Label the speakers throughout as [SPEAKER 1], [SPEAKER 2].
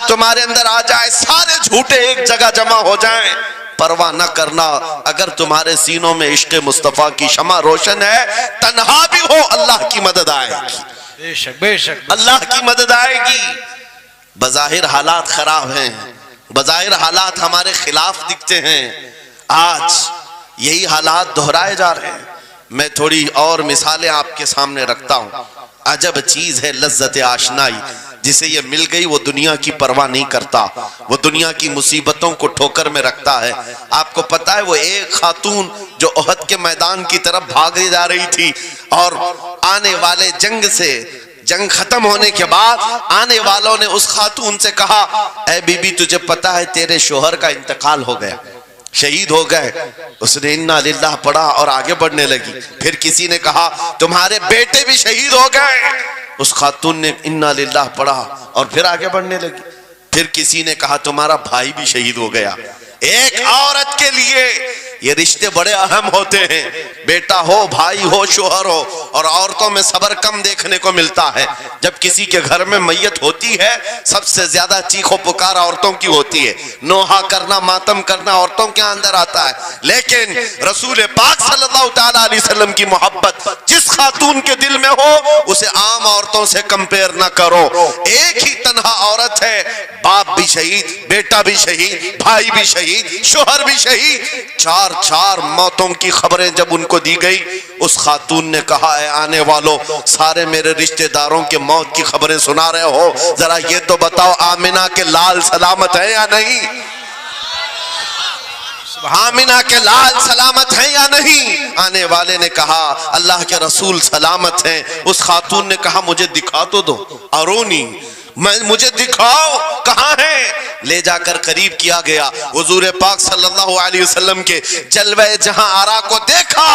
[SPEAKER 1] तुम्हारे अंदर आ जाए, सारे झूठे एक जगह जमा हो जाएं, परवाह न करना। अगर तुम्हारे सीनों में इश्क मुस्तफा की शमा रोशन है, तन्हा भी हो अल्लाह की मदद आएगी,
[SPEAKER 2] बेशक बेशक
[SPEAKER 1] अल्लाह की मदद आएगी। बज़ाहिर हालात खराब हैं, बज़ाहिर हालात हमारे खिलाफ दिखते हैं, आज यही हालात दोहराए जा रहे हैं। मैं थोड़ी और मिसालें आपके सामने रखता हूं। अजब चीज है लज्जत आशनाई, जिसे ये मिल गई वो दुनिया की परवाह नहीं करता, वो दुनिया की मुसीबतों को ठोकर में रखता है। आपको पता है वो एक खातून जो ओहद के मैदान की तरफ भागे जा रही थी, और आने वाले जंग से, जंग खत्म होने के बाद आने वालों ने उस खातून से कहा, ऐ बीबी तुझे पता है तेरे शोहर का इंतकाल हो गया, शहीद हो गए। उसने इन्ना लिल्लाह पढ़ा और आगे बढ़ने लगी। फिर किसी ने कहा तुम्हारे बेटे भी शहीद हो गए। उस खातून ने इन्ना लिल्लाह पढ़ा और फिर आगे बढ़ने लगी। फिर किसी ने कहा तुम्हारा भाई भी शहीद हो गया। एक औरत के लिए ये रिश्ते बड़े अहम होते हैं, बेटा हो, भाई हो, शोहर हो। और औरतों में सब्र कम देखने को मिलता है। जब किसी के घर में मैयत होती है, सबसे ज्यादा चीखो पुकार औरतों की होती है, नोहा करना, मातम करना औरतों के अंदर आता है। लेकिन रसूल पाक सल्लल्लाहु तआला अलैहि वसल्लम की मोहब्बत जिस खातून के दिल में हो, उसे आम औरतों से कंपेयर ना करो। एक ही तन्हा औरत है, बाप भी शहीद, बेटा भी शहीद, भाई भी शहीद, शोहर भी शहीद। चार मौतों की खबरें जब उनको दी गई, उस खातून ने कहा, है आने वालों, सारे मेरे रिश्तेदारों के मौत की खबरें सुना रहे हो, जरा ये तो बताओ आमिना के लाल सलामत है या नहीं? आमिना के लाल सलामत है या नहीं? आने वाले ने कहा अल्लाह के रसूल सलामत हैं। उस खातून ने कहा मुझे दिखा तो दो, अरोनी, मुझे दिखाओ कहाँ है। ले जाकर करीब किया गया, हुजूर पाक सल्लल्लाहु अलैहि वसल्लम के जलवे जहां आरा को देखा,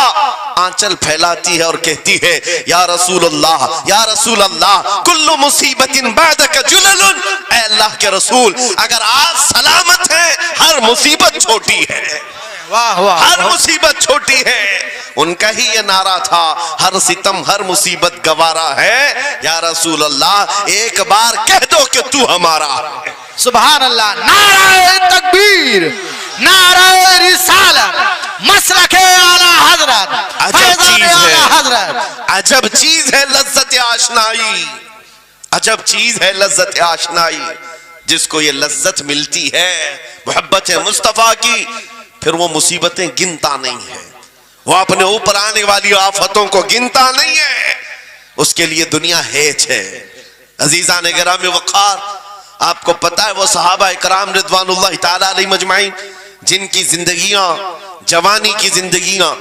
[SPEAKER 1] आंचल फैलाती है और कहती है या रसूल अल्लाह, या रसूल अल्लाह, कुल्लु मुसीबतिन बादक जुललुन। ऐ अल्लाह के रसूल, अगर आज सलामत है, हर मुसीबत छोटी है।
[SPEAKER 2] वाह वाह,
[SPEAKER 1] हर मुसीबत छोटी है। उनका ही ये नारा था, हर सितम हर मुसीबत गवारा है। या रसूल अल्लाह, एक बार कह दो कि तू हमारा है।
[SPEAKER 2] सुभान अल्लाह। नाराए तकबीर, नाराए रिसालत, मसलके आला हजरत,
[SPEAKER 1] अजब चीज है,
[SPEAKER 2] हजरत।
[SPEAKER 1] अजब चीज है लज्जत आशनाई, अजब चीज है लज्जत आशनाई। जिसको ये लज्जत मिलती है मोहब्बत मुस्तफा की, फिर वो मुसीबतें गिनता नहीं है, वो अपने ऊपर आने वाली आफतों को गिनता नहीं है। उसके लिए दुनिया हेच है। अजीजा ने गिराम वक़ार, आपको पता है वो सहाबा इकराम रिज़वानुल्लाह ताला अलैहिम अजमाइन, जिनकी जिंदगियां, जवानी की जिंदगियां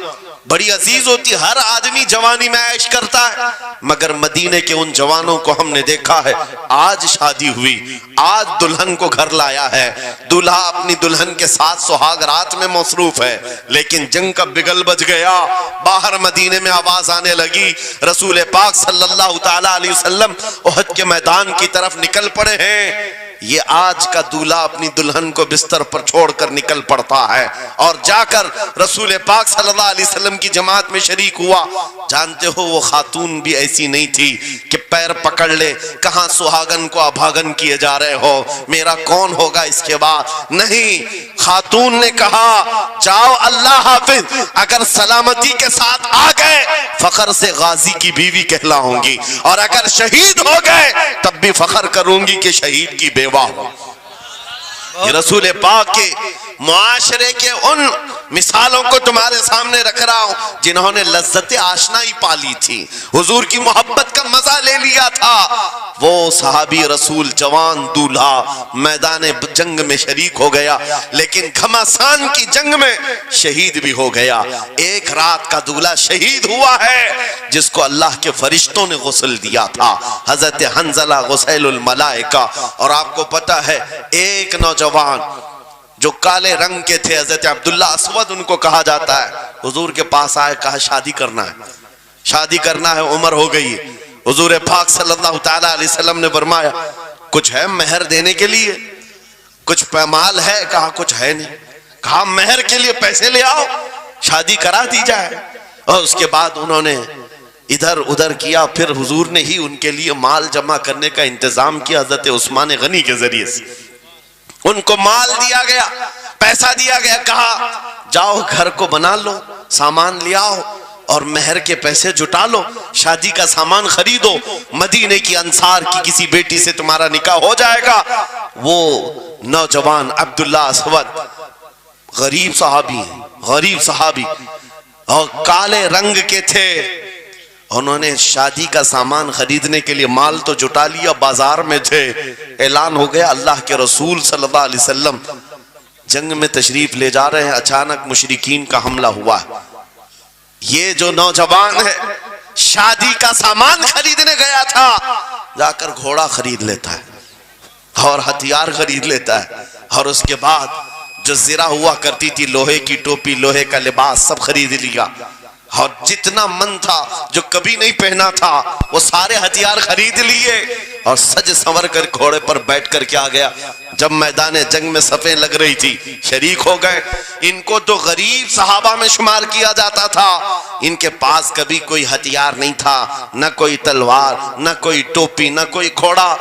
[SPEAKER 1] बड़ी अजीज होती। हर आदमी जवानी में ऐश करता है, मगर मदीने के उन जवानों को हमने देखा है, आज शादी हुई, आज दुल्हन को घर लाया है, दूल्हा अपनी दुल्हन के साथ सुहाग रात में मसरूफ है, लेकिन जंग का बिगल बज गया। बाहर मदीने में आवाज आने लगी, रसूल पाक सल्लल्लाहु तआला अलैहि वसल्लम ओहद के मैदान की तरफ निकल पड़े हैं। ये आज का दूल्हा अपनी दुल्हन को बिस्तर पर छोड़कर निकल पड़ता है और जाकर रसूल पाक सल्लल्लाहु अलैहि वसल्लम की जमात में शरीक हुआ। जानते हो वो खातून भी ऐसी नहीं थी कि पैर पकड़ ले, कहां सुहागन को अभागन किए जा रहे हो, मेरा कौन होगा इसके बाद। नहीं, खातून ने कहा जाओ अल्लाह हाफिज, अगर सलामती के साथ आ गए फखर से गाजी की बीवी कहलाऊंगी, और अगर शहीद हो गए तब भी फखर करूंगी कि शहीद की बेवा हो। ये रसूल पाक के मुआशरे के उन मिसालों को तुम्हारे सामने रख रहा हूं जिन्होंने लज्जत आशनाई पाली थी, हुजूर की मोहब्बत का मजा ले लिया था। वो सहाबी रसूल जवान दूल्हा मैदान जंग में शरीक हो गया, लेकिन घमासान की जंग में शहीद भी हो गया। एक रात का दूल्हा शहीद हुआ है जिसको अल्लाह के फरिश्तों ने गुस्ल दिया था, हजरत हंजला गुसैलुल मलाइका। और आपको पता है एक नौजवान जो काले रंग के थे, हजरत अब्दुल्ला अस्वद उनको कहा जाता है, हुजूर के पास आए, कहा शादी करना है, शादी करना है, उम्र हो गई है। हुजूर पाक सल्लल्लाहु तआला अलैहि वसल्लम ने फरमाया कुछ है मेहर देने के लिए, कुछ पैमाल है? कहा कुछ है नहीं। कहा मेहर के लिए पैसे ले आओ, शादी करा दी जाए। और उसके बाद उन्होंने इधर उधर किया, फिर हुजूर ने ही उनके लिए माल जमा करने का इंतजाम किया हजरत उस्मान गनी के जरिए से। उनको माल दिया गया, पैसा दिया गया, कहा जाओ घर को बना लो, सामान ले आओ और मेहर के पैसे जुटा लो, शादी का सामान खरीदो, मदीने की अंसार की किसी बेटी से तुम्हारा निकाह हो जाएगा। वो नौजवान अब्दुल्ला असवद गरीब सहाबी और काले रंग के थे। उन्होंने शादी का सामान खरीदने के लिए माल तो जुटा लिया, बाजार में थे, ऐलान हो गया अल्लाह के रसूल सल्लल्लाहु अलैहि वसल्लम जंग में तशरीफ ले जा रहे हैं। अचानक मुशरिकीन का हमला हुआ। ये जो नौजवान है शादी का सामान खरीदने गया था, जाकर घोड़ा खरीद लेता है और हथियार खरीद लेता है, और उसके बाद जो जिरा हुआ करती थी, लोहे की टोपी, लोहे का लिबास, सब खरीद लिया। और जितना मन था जो कभी नहीं पहना था वो सारे हथियार खरीद लिए और सज संवर कर घोड़े पर बैठ कर क्या गया। जब मैदान जंग में सफें लग रही थी, शरीक हो गए। इनको तो गरीब सहाबा में शुमार किया जाता था, इनके पास कभी कोई हथियार नहीं था, न कोई तलवार, न कोई टोपी, न कोई घोड़ा।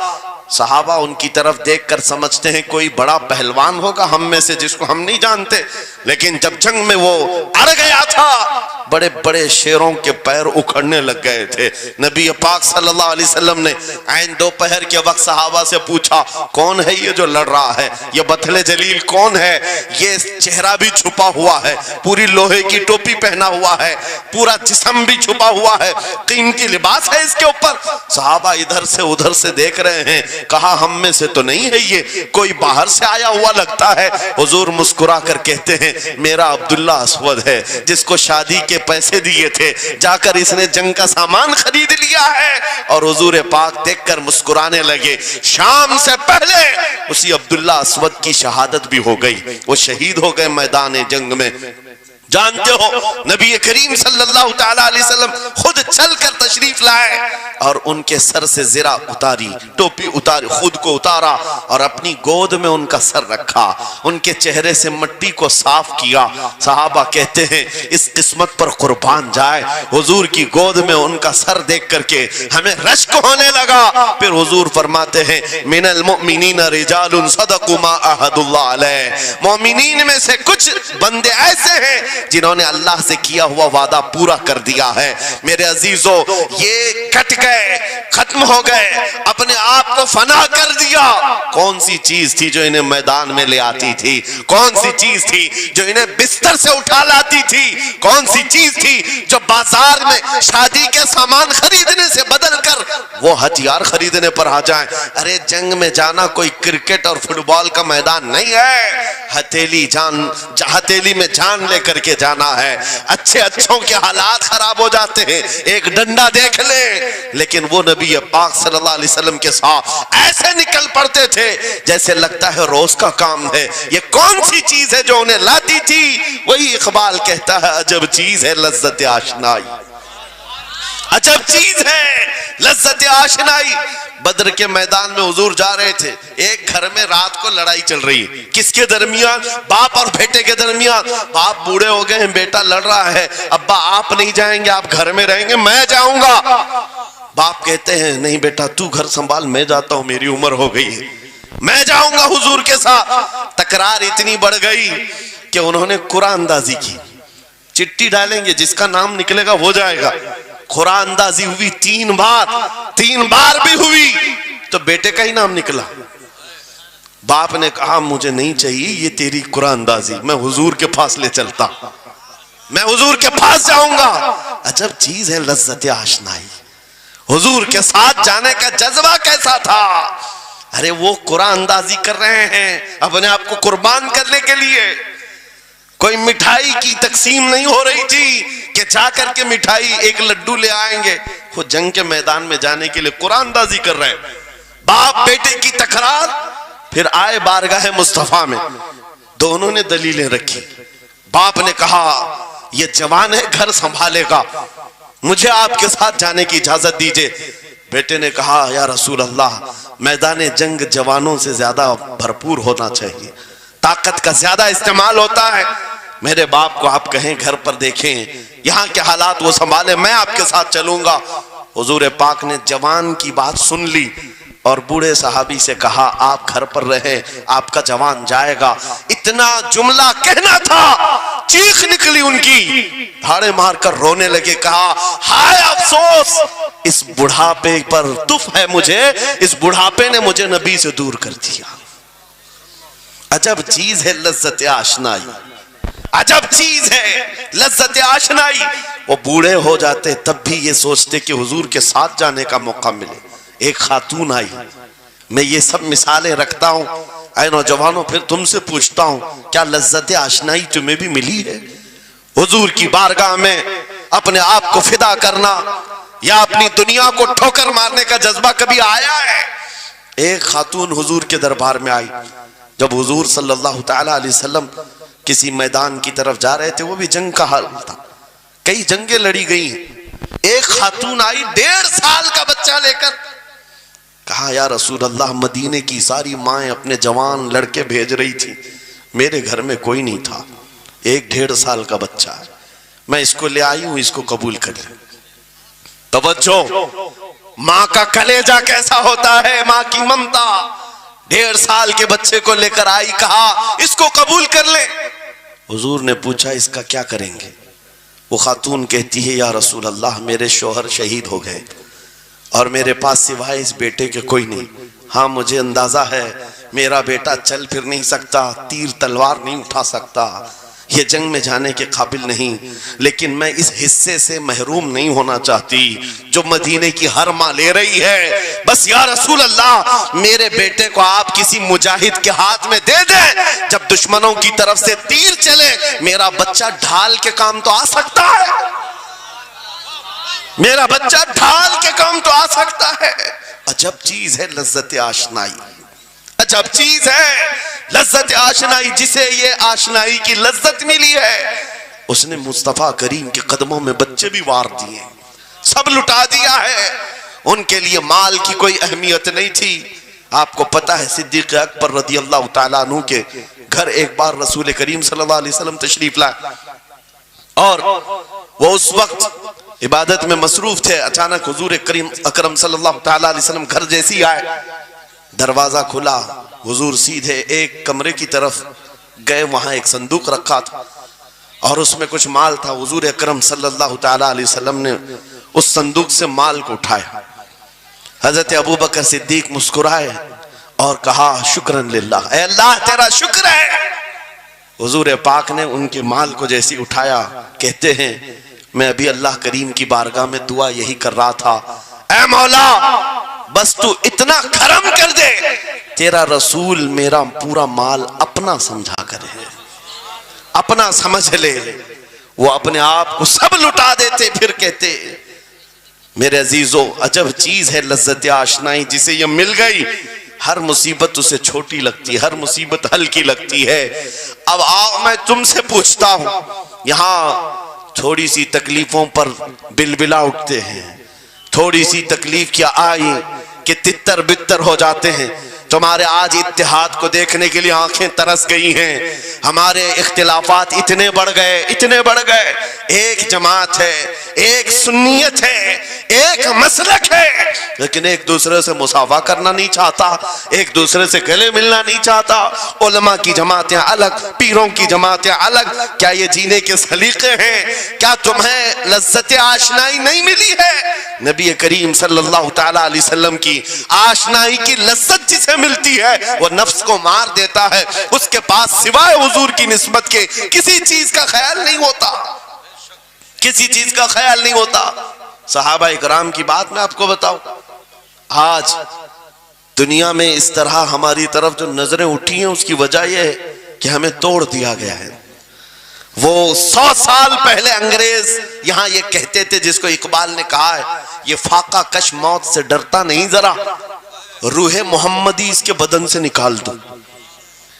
[SPEAKER 1] सहाबा उनकी तरफ देखकर समझते हैं कोई बड़ा पहलवान होगा हम में से जिसको हम नहीं जानते। लेकिन जब जंग में वो अड़ गया था, बड़े बड़े शेरों के पैर उखड़ने लग गए थे। नबी पाक सल्लल्लाहु अलैहि वसल्लम ने ऐन दोपहर के वक्त सहाबा से पूछा, कौन है ये जो लड़ रहा है, ये बथले जलील कौन है, ये चेहरा भी छुपा हुआ है, पूरी लोहे की टोपी पहना हुआ है, पूरा जिस्म भी छुपा हुआ है, कीमती लिबास है इसके ऊपर। सहाबा इधर से उधर से देख रहे हैं, कहा हम में से तो नहीं है, ये कोई बाहर से आया हुआ लगता है। हुजूर मुस्कुरा कर कहते हैं, मेरा अब्दुल्ला असवद है, जिसको शादी के पैसे दिए थे, जाकर इसने जंग का सामान खरीद लिया है। और हुजूर पाक देखकर मुस्कुराने लगे। शाम से पहले उसी अब्दुल्ला असवद की शहादत भी हो गई, वो शहीद हो गए मैदान जंग में। जानते हो नबी करीम सल्लल्लाहु ताला अलैहि वसल्लम खुद चलकर तशरीफ लाए और उनके सर से जिरा उतारी, टोपी उतारी, खुद को उतारा और अपनी गोद में उनका सर रखा, उनके चेहरे से मिट्टी को साफ किया। सहाबा कहते हैं इस किस्मत पर कुर्बान जाए, हुजूर की गोद में उनका सर देख करके हमें रश्क होने लगा। फिर हुजूर फरमाते हैं, मिनल मुमिनीन रिजालुन सदकु मा अहदुल्लाह अलैह, मोमिनीन में से कुछ बंदे ऐसे हैं जिन्होंने अल्लाह से किया हुआ वादा पूरा कर दिया है। मेरे अजीजों, ये कट गए, खत्म हो गए, अपने आप को फना कर दिया। कौन सी चीज थी जो इन्हें मैदान में ले आती थी? कौन सी चीज थी जो इन्हें बिस्तर से उठा लाती थी? कौन सी चीज थी जो बाजार में शादी के सामान खरीदने से बदल कर वो हथियार खरीदने पर आ जाए? अरे जंग में जाना कोई क्रिकेट और फुटबॉल का मैदान नहीं है, हथेली में जान लेकर के जाना है। अच्छों के हालात खराब हो जाते हैं, एक डंडा देख ले, लेकिन वो नबी पाक सल्लल्लाहु अलैहि वसल्लम के साथ ऐसे निकल पड़ते थे जैसे लगता है रोज का काम है। ये कौन सी चीज है जो उन्हें लाती थी? वही इकबाल कहता है, अजब चीज है लज्जत आशनाई, अजब चीज है लज्जत आशनाई। बद्र के मैदान में हुजूर जा रहे थे, एक घर में रात को लड़ाई चल रही है। किसके दरमियान? बाप और बेटे के दरमियान। बाप बूढ़े हो गए हैं, बेटा लड़ रहा है, अब्बा आप नहीं जाएंगे, आप घर में रहेंगे, मैं जाऊंगा। बाप कहते हैं, नहीं बेटा तू घर संभाल, मैं जाता हूं, मेरी उम्र हो गई है, मैं जाऊंगा हुजूर के साथ। तकरार इतनी बढ़ गई कि उन्होंने कुरान अंदाजी की, चिट्ठी डालेंगे, जिसका नाम निकलेगा वो जाएगा। कुरान अंदाजी हुई 3 बार भी हुई तो बेटे का ही नाम निकला। बाप ने कहा मुझे नहीं चाहिए ये तेरी कुरान अंदाजी, मैं हुजूर के पास ले चलता, मैं हुजूर के पास जाऊंगा। अजब चीज है लज्जत आशनाई। हुजूर के साथ जाने का जज्बा कैसा था? अरे वो कुरान अंदाजी कर रहे हैं अपने आप को कुर्बान करने के लिए। कोई मिठाई की तकसीम नहीं हो रही थी कि जाकर के मिठाई एक लड्डू ले आएंगे। वो जंग के मैदान में जाने के लिए कुरान अंदाजी कर रहे हैं। बाप बेटे की तकरार, फिर आए बारगाह मुस्तफा में, दोनों ने दलीलें रखी। बाप ने कहा ये जवान है, घर संभालेगा, मुझे आपके साथ जाने की इजाजत दीजिए। बेटे ने कहा या रसूल अल्लाह, मैदान जंग जवानों से ज्यादा भरपूर होना चाहिए, ताकत का ज्यादा इस्तेमाल होता है, मेरे बाप को आप कहें घर पर देखें, यहाँ के हालात वो संभाले, मैं आपके साथ चलूंगा। हुजूर पाक ने जवान की बात सुन ली और बूढ़े सहाबी से कहा आप घर पर रहे, आपका जवान जाएगा। इतना जुमला कहना था, चीख निकली उनकी, धाड़े मारकर रोने लगे। कहा हाय अफसोस, इस बुढ़ापे पर तुफ है मुझे, इस बुढ़ापे ने मुझे नबी से दूर कर दिया। अजब चीज है लज्जत आशनाई, अजब चीज है लज्जत आशनाई। वो बूढ़े हो जाते तब भी ये सोचते कि हुजूर के साथ जाने का मौका मिले। एक खातून आई, मैं ये सब मिसालें रखता हूं, ऐ नौजवानों फिर तुमसे पूछता हूं, क्या लज्जत आशनाई तुम्हें भी मिली है? हुजूर की बारगाह में अपने आप को फिदा करना या अपनी दुनिया को ठोकर मारने का जज्बा कभी आया है? एक खातून हुजूर के दरबार में आई। जब हुजूर सल्लल्लाहु तआला अलैहि वसल्लम किसी मैदान की तरफ जा रहे थे, वो भी जंग का हाल था, कई जंगें लड़ी गई। एक खातून आई 1.5 साल का बच्चा लेकर, कहा या रसूल अल्लाह, मदीने की सारी माएं अपने जवान लड़के भेज रही थी, मेरे घर में कोई नहीं था, एक 1.5 साल का बच्चा है, मैं इसको ले आई हूं, इसको कबूल कर ले। तवज्जो, मां का कलेजा कैसा होता है, मां की ममता। 1.5 साल के बच्चे को लेकर आई, कहा इसको कबूल कर ले। हुजूर ने पूछा इसका क्या करेंगे? वो खातून कहती है या रसूल अल्लाह, मेरे शौहर शहीद हो गए और मेरे पास सिवाय इस बेटे के कोई नहीं। हाँ मुझे अंदाजा है मेरा बेटा चल फिर नहीं सकता, तीर तलवार नहीं उठा सकता, ये जंग में जाने के काबिल नहीं, लेकिन मैं इस हिस्से से महरूम नहीं होना चाहती जो मदीने की हर मां ले रही है। बस या रसूल अल्लाह, मेरे बेटे को आप किसी मुजाहिद के हाथ में दे दें, जब दुश्मनों की तरफ से तीर चले मेरा बच्चा ढाल के काम तो आ सकता है, मेरा बच्चा ढाल के काम तो आ सकता है। अजब चीज है लज्जत आशनाई, अजब चीज है लज्जत आशनाई। जिसे ये आशनाई की लज्जत मिली है, उसने मुस्तफा करीम के कदमों में बच्चे भी वार दिए, सब लुटा दिया है। उनके लिए माल की कोई अहमियत नहीं थी। आपको पता है सिद्दीक अकबर रज़ी अल्लाह तआला अन्हु के घर एक बार रसूल करीम सल्लल्लाहु अलैहि वसल्लम तशरीफ लाए और वो उस वक्त इबादत में मसरूफ थे। अचानक हुजूर करीम अकरम सल्लल्लाहु तआला अलैहि वसल्लम घर जैसे ही आए, दरवाजा खुला, हुजूर सीधे एक कमरे की तरफ गए, वहां एक संदूक रखा था और उसमें कुछ माल था। हुजूर अकरम सल्लल्लाहु तआला अलैहि वसल्लम ने उस संदूक से माल को उठाया। हजरत अबू बकर सिद्दीक मुस्कुराए और कहा शुक्रन लिल्लाह, ऐ अल्लाह तेरा शुक्र है। हुजूर पाक ने उनके माल को जैसे उठाया, कहते हैं मैं अभी अल्लाह करीम की बारगाह में दुआ यही कर रहा था, ऐ मौला बस तू इतना करम कर दे, तेरा रसूल मेरा पूरा माल अपना समझा करे, अपना समझ ले। वो अपने आप को सब लुटा देते, फिर कहते मेरे अजीजों अजब चीज है लज्जत आशनाई, जिसे ये मिल गई हर मुसीबत उसे छोटी लगती है, हर मुसीबत हल्की लगती है। अब आओ मैं तुमसे पूछता हूं, यहाँ थोड़ी सी तकलीफों पर बिलबिला उठते हैं, थोड़ी सी तकलीफ क्या आई कि तितर बितर हो जाते हैं। तुम्हारे आज इत्तेहाद को देखने के लिए आंखें तरस गई हैं। हमारे इख्तिलाफात इतने बढ़ गए, इतने बढ़ गए। एक जमात है, एक सुन्नियत है, एक मसलक है, लेकिन एक दूसरे से मुसाफा करना नहीं चाहता, एक दूसरे से गले मिलना नहीं चाहता। उलमा की जमातें अलग, पीरों की जमातें अलग। क्या ये जीने के सलीके हैं? क्या तुम्हें लज्जत आशनाई नहीं मिली है? नबी करीम सल्लल्लाहु तआला अलैहि वसल्लम की आशनाई की लज्जत जिसे मिलती है वो नफ्स को मार देता है। उसके पास सिवाय हुजूर की निस्बत के किसी चीज का ख्याल नहीं होता, किसी चीज का ख्याल नहीं होता। सहाबा इकराम की बात मैं आपको बताऊं, आज दुनिया में इस तरह हमारी तरफ जो नजरें उठी हैं उसकी वजह यह है कि हमें तोड़ दिया गया है। वो 100 साल पहले अंग्रेज यहां ये कहते थे, जिसको इकबाल ने कहा है, ये फाका कश मौत से डरता नहीं, जरा रूहे मोहम्मदी इसके बदन से निकाल दो।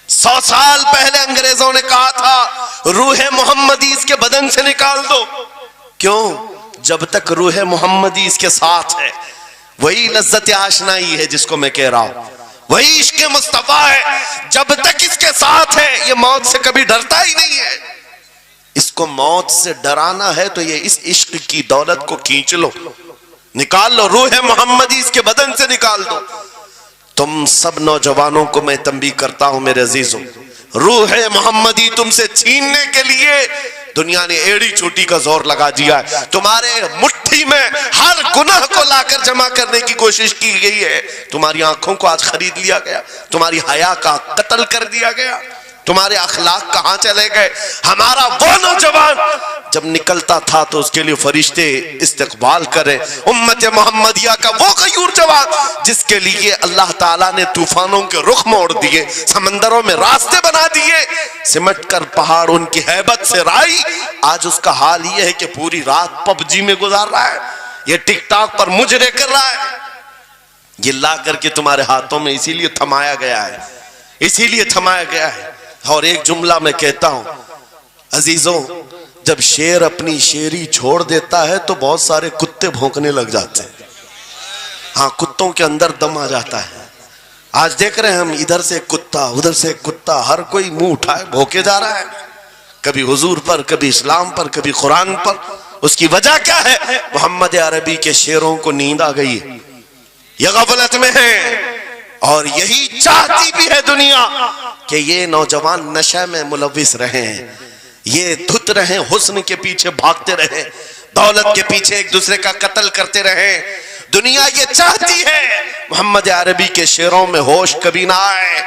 [SPEAKER 1] 100 साल पहले अंग्रेजों ने कहा था रूहे मोहम्मदी इसके बदन से निकाल दो। क्यों? जब तक रूहे मोहम्मदी इसके साथ है, वही लज्जत आशनाई है जिसको मैं कह रहा हूं, वही इश्क़ मुस्तफा है। जब तक इसके साथ है ये मौत से कभी डरता ही नहीं है। जिसको मौत से डराना है तो ये इस इश्क की दौलत को खींच लो, निकाल लो, रूह मोहम्मदी इसके बदन से निकाल दो। तुम सब नौजवानों को मैं तंबीह करता हूं मेरे अजीजों, रूह मोहम्मदी तुमसे छीनने के लिए दुनिया ने एड़ी चोटी का जोर लगा दिया है। तुम्हारे मुट्ठी में हर गुनाह को लाकर जमा करने की कोशिश की गई है। तुम्हारी आंखों को आज खरीद लिया गया, तुम्हारी हया का कत्ल कर दिया गया, तुम्हारे अखलाक कहां चले गए। हमारा वो नौजवान जब निकलता था तो उसके लिए फरिश्ते इस्तकबाल करें। उम्मत मोहम्मदिया का वो गयूर जवान जिसके लिए अल्लाह ताला ने तूफानों के रुख मोड़ दिए, समंदरों में रास्ते बना दिए, सिमट कर पहाड़ उनकी हैबत से राई। आज उसका हाल ये है कि पूरी रात पबजी में गुजार रहा है, ये टिकटॉक पर मुजरे कर रहा है। ये ला करके तुम्हारे हाथों में इसीलिए थमाया गया है, इसीलिए थमाया गया है। और एक जुमला मैं कहता हूं अजीजों, जब शेर अपनी शेरी छोड़ देता है तो बहुत सारे कुत्ते भौंकने लग जाते हैं। हाँ, कुत्तों के अंदर दम आ जाता है। आज देख रहे हैं हम, इधर से कुत्ता उधर से कुत्ता, हर कोई मुंह उठाए भौंके जा रहा है, कभी हुजूर पर, कभी इस्लाम पर, कभी कुरान पर। उसकी वजह क्या है? मोहम्मद अरबी के शेरों को नींद आ गई है, ये गफलत में है। और यही चाहती भी है दुनिया कि ये नौजवान नशे में मुलविस रहे, ये धुत रहे, हुस्न के पीछे भागते रहे, दौलत के पीछे एक दूसरे का कत्ल करते रहे। दुनिया ये चाहती है मोहम्मद अरबी के शेरों में होश कभी ना आए,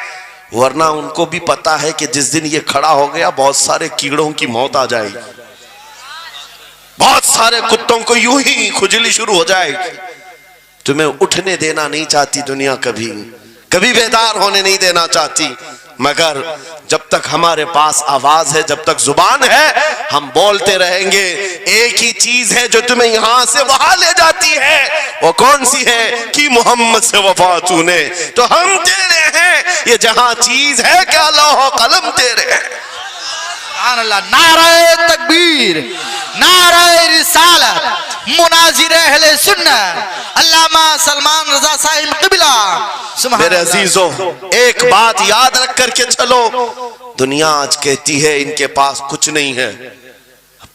[SPEAKER 1] वरना उनको भी पता है कि जिस दिन ये खड़ा हो गया बहुत सारे कीड़ों की मौत आ जाएगी, बहुत सारे कुत्तों को यूं ही खुजली शुरू हो जाएगी। तुम्हें उठने देना नहीं चाहती दुनिया, कभी कभी बेदार होने नहीं देना चाहती, मगर जब तक हमारे पास आवाज है, जब तक जुबान है, हम बोलते रहेंगे। एक ही चीज है जो तुम्हें यहां से वहां ले जाती है, वो कौन सी है? कि मोहम्मद से वफा तूने तो हम तेरे हैं। ये जहां चीज है क्या लौह कलम तेरे हैं।
[SPEAKER 2] नारे तकबीर, नारे रिसालत, मुनाजिर अहले सुन्नत अल्लामा सलमान रजा साहिब क़िबला।
[SPEAKER 1] मेरे अजीजों, एक बात याद रख करके चलो, दुनिया आज कहती है इनके पास कुछ नहीं है,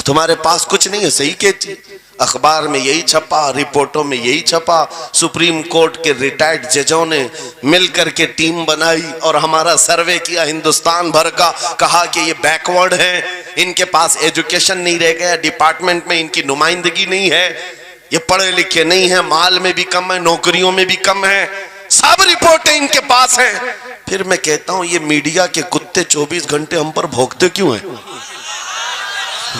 [SPEAKER 1] तुम्हारे पास कुछ नहीं है, सही कहती। अखबार में यही छपा, रिपोर्टों में यही छपा, सुप्रीम कोर्ट के रिटायर्ड जजों ने मिलकर के टीम बनाई और हमारा सर्वे किया हिंदुस्तान भर का, कहा कि ये बैकवर्ड है, इनके पास एजुकेशन नहीं रह गया, डिपार्टमेंट में इनकी नुमाइंदगी नहीं है, ये पढ़े लिखे नहीं है, माल में भी कम है, नौकरियों में भी कम है, सब रिपोर्टें इनके पास हैं। फिर मैं कहता हूं ये मीडिया के कुत्ते 24 घंटे हम पर भौंकते क्यों हैं?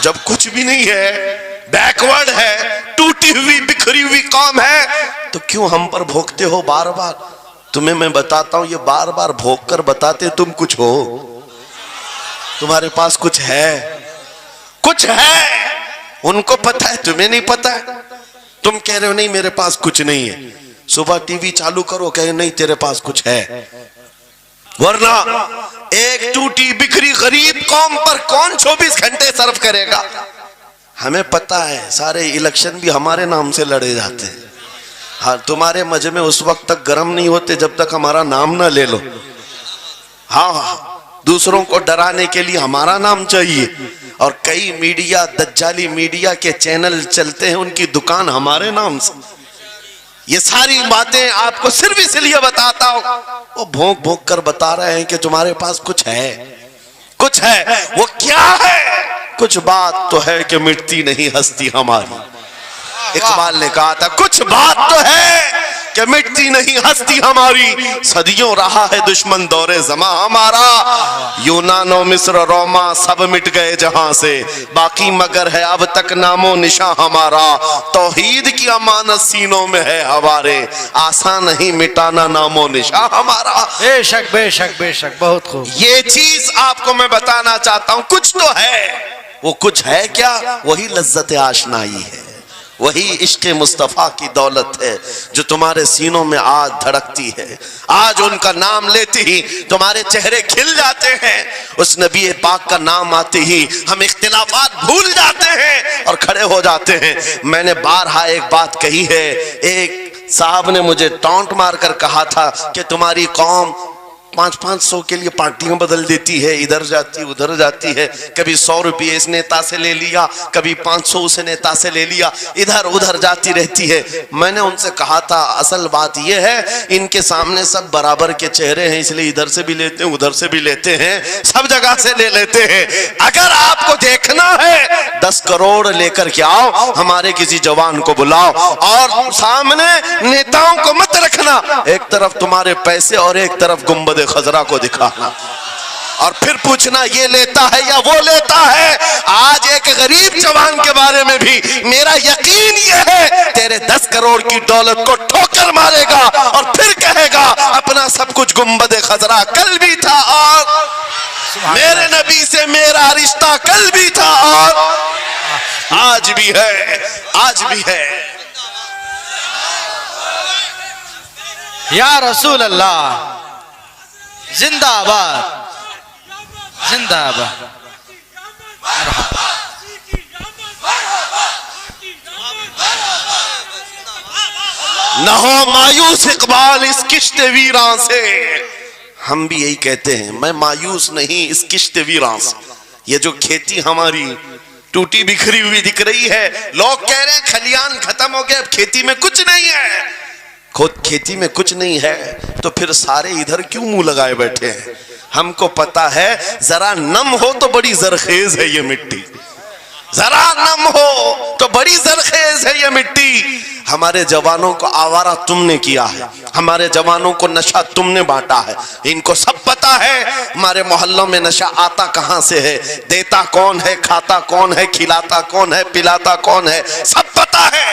[SPEAKER 1] जब कुछ भी नहीं है, बैकवर्ड है, टूटी हुई बिखरी हुई कौम है, तो क्यों हम पर भौंकते हो बार बार? तुम्हें मैं बताता हूं, ये बार बार भौंक कर बताते तुम कुछ हो, तुम्हारे पास कुछ है, कुछ है, उनको पता है, तुम्हें नहीं पता है। तुम कह रहे हो नहीं मेरे पास कुछ नहीं है, सुबह टीवी चालू करो, कहे नहीं तेरे पास कुछ है, वरना एक टूटी बिखरी गरीब कौम पर कौन 24 घंटे सर्व करेगा? हमें पता है, सारे इलेक्शन भी हमारे नाम से लड़े जाते हैं। हाँ, तुम्हारे मजमे उस वक्त तक गर्म नहीं होते जब तक हमारा नाम ना ले लो। हाँ, दूसरों को डराने के लिए हमारा नाम चाहिए, और कई मीडिया, दज्जाली मीडिया के चैनल चलते हैं, उनकी दुकान हमारे नाम से। ये सारी बातें आपको सिर्फ इसलिए बताता हूं, वो भोंक भोंक कर बता रहे हैं कि तुम्हारे पास कुछ है, कुछ है। वो क्या है? कुछ बात तो है कि मिटती नहीं हस्ती हमारी। इकबाल ने कहा था कुछ बात तो है कि मिटती नहीं हस्ती हमारी, सदियों रहा है दुश्मन दौरे जमा हमारा, यूनानो मिस्र रोमा सब मिट गए जहां से, बाकी मगर है अब तक नामो निशा हमारा, तौहीद की अमानत सीनों में है हमारे, आसान नहीं मिटाना नामो निशा हमारा।
[SPEAKER 2] बेशक बेशक बेशक, बहुत खूब।
[SPEAKER 1] ये चीज आपको मैं बताना चाहता हूं, कुछ तो है। वो कुछ है क्या? वही लज्जत आशनाई है, वही इश्क मुस्तफा की दौलत है जो तुम्हारे सीनों में आज धड़कती है। आज उनका नाम लेते ही तुम्हारे चेहरे खिल जाते हैं, उस नबी पाक का नाम आते ही हम इख्तिलाफात भूल जाते हैं और खड़े हो जाते हैं। मैंने बारहा एक बात कही है, एक साहब ने मुझे टॉन्ट मारकर कहा था कि तुम्हारी कौम 500 के लिए पार्टियां बदल देती है, इधर जाती उधर जाती है। कभी 100 रुपये इस नेता से ले लिया, कभी 500 उस नेता से ले लिया, इधर उधर जाती रहती है। मैंने उनसे कहा था असल बात यह है इनके सामने सब बराबर के चेहरे हैं, इसलिए इधर से भी लेते हैं उधर से भी लेते हैं, सब जगह से ले लेते हैं। अगर आपको देखना है 10 करोड़ लेकर के आओ, हमारे किसी जवान को बुलाओ और सामने नेताओं को मत रखना, एक तरफ तुम्हारे पैसे और एक तरफ गुंबद खजरा को दिखाना और फिर पूछना ये लेता है या वो लेता है। आज एक गरीब जवान के बारे में भी मेरा यकीन ये है तेरे 10 करोड़ की दौलत को ठोकर मारेगा और फिर कहेगा अपना सब कुछ गुंबद खजरा कल भी था और मेरे नबी से मेरा रिश्ता कल भी था और आज भी है, आज भी है।
[SPEAKER 2] या रसूल अल्लाह जिंदाबाद जिंदाबाद।
[SPEAKER 1] न हो मायूस इकबाल इस किश्त वीरां से। हम भी यही कहते हैं, मैं मायूस नहीं इस किश्त वीरां से। ये जो खेती हमारी टूटी बिखरी हुई दिख रही है, लोग कह रहे हैं खलियान खत्म हो गए, अब खेती में कुछ नहीं है। खुद खेती में कुछ नहीं है तो फिर सारे इधर क्यों मुंह लगाए बैठे हैं? हमको पता है जरा नम हो तो बड़ी जरखेज है ये मिट्टी, जरा नम हो तो बड़ी जरखेज है ये मिट्टी। हमारे जवानों को आवारा तुमने किया है, हमारे जवानों को नशा तुमने बांटा है, इनको सब पता है हमारे मोहल्लों में नशा आता कहां से है, देता कौन है, खाता कौन है, खिलाता कौन है, पिलाता कौन है, सब पता है।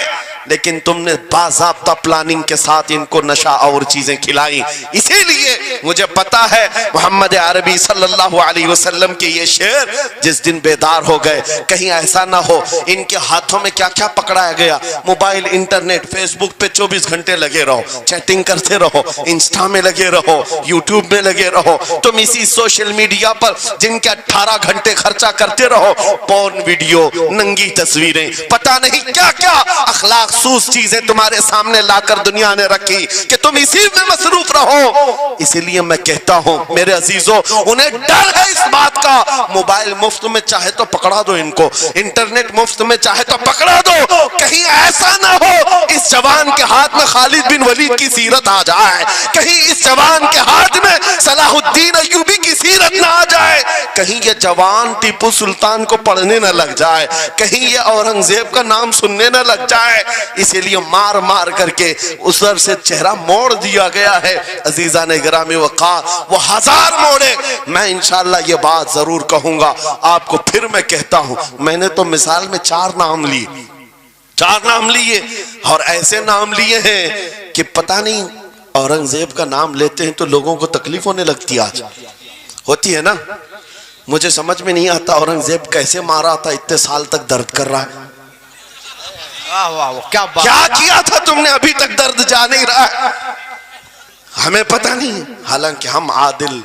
[SPEAKER 1] लेकिन तुमने बाज़ाब्ता प्लानिंग के साथ इनको नशा और चीजें खिलाई। इसीलिए मुझे पता है मोहम्मद अरबी सल्लल्लाहु अलैहि वसल्लम के ये शेर जिस दिन बेदार हो गए, कहीं ऐसा ना हो इनके हाथों में क्या क्या पकड़ाया गया। मोबाइल, इंटरनेट, फेसबुक पे 24 घंटे लगे रहो, चैटिंग करते रहो, इंस्टा में लगे रहो, यूट्यूब में लगे रहो, तुम इसी सोशल मीडिया पर जिनके 18 घंटे खर्चा करते रहो, पोर्न वीडियो, नंगी तस्वीरें, पता नहीं क्या क्या अखलाक सूस चीजें तुम्हारे सामने लाकर दुनिया ने रखी कि तुम इसी में मसरूफ रहो। इसीलिए मैं कहता हूं मेरे अजीजों, उन्हें डर है इस बात का, मोबाइल मुफ्त में चाहे तो पकड़ा दो इनको, इंटरनेट मुफ्त में चाहे तो पकड़ा दो, कहीं ऐसा ना हो इस जवान के हाथ में खालिद बिन वलीद की सीरत आ जाए, कहीं इस जवान के हाथ में सलाहुद्दीन अय्यूबी की सीरत ना आ जाए, कहीं ये जवान टीपू सुल्तान को पढ़ने न लग जाए, कहीं ये औरंगजेब का नाम सुनने न लग जाए। इसीलिए मार मार करके उस तरफ से चेहरा मोड़ दिया गया है। अजीजा ने गिरामी वक़ार वो 1000 मोड़े, मैं इंशाअल्लाह ये बात जरूर कहूंगा आपको। फिर मैं कहता हूं, मैंने तो मिसाल में 4 नाम लिए, 4 नाम लिए और ऐसे नाम लिए हैं कि पता नहीं औरंगजेब का नाम लेते हैं तो लोगों को तकलीफ होने लगती है। आज होती है ना, मुझे समझ में नहीं आता औरंगजेब कैसे मारा था, इतने साल तक दर्द कर रहा है।
[SPEAKER 2] वाह वाह वाह, क्या बात,
[SPEAKER 1] क्या किया था तुमने, अभी तक दर्द जा नहीं रहा है, हमें पता नहीं। हालांकि हम आदिल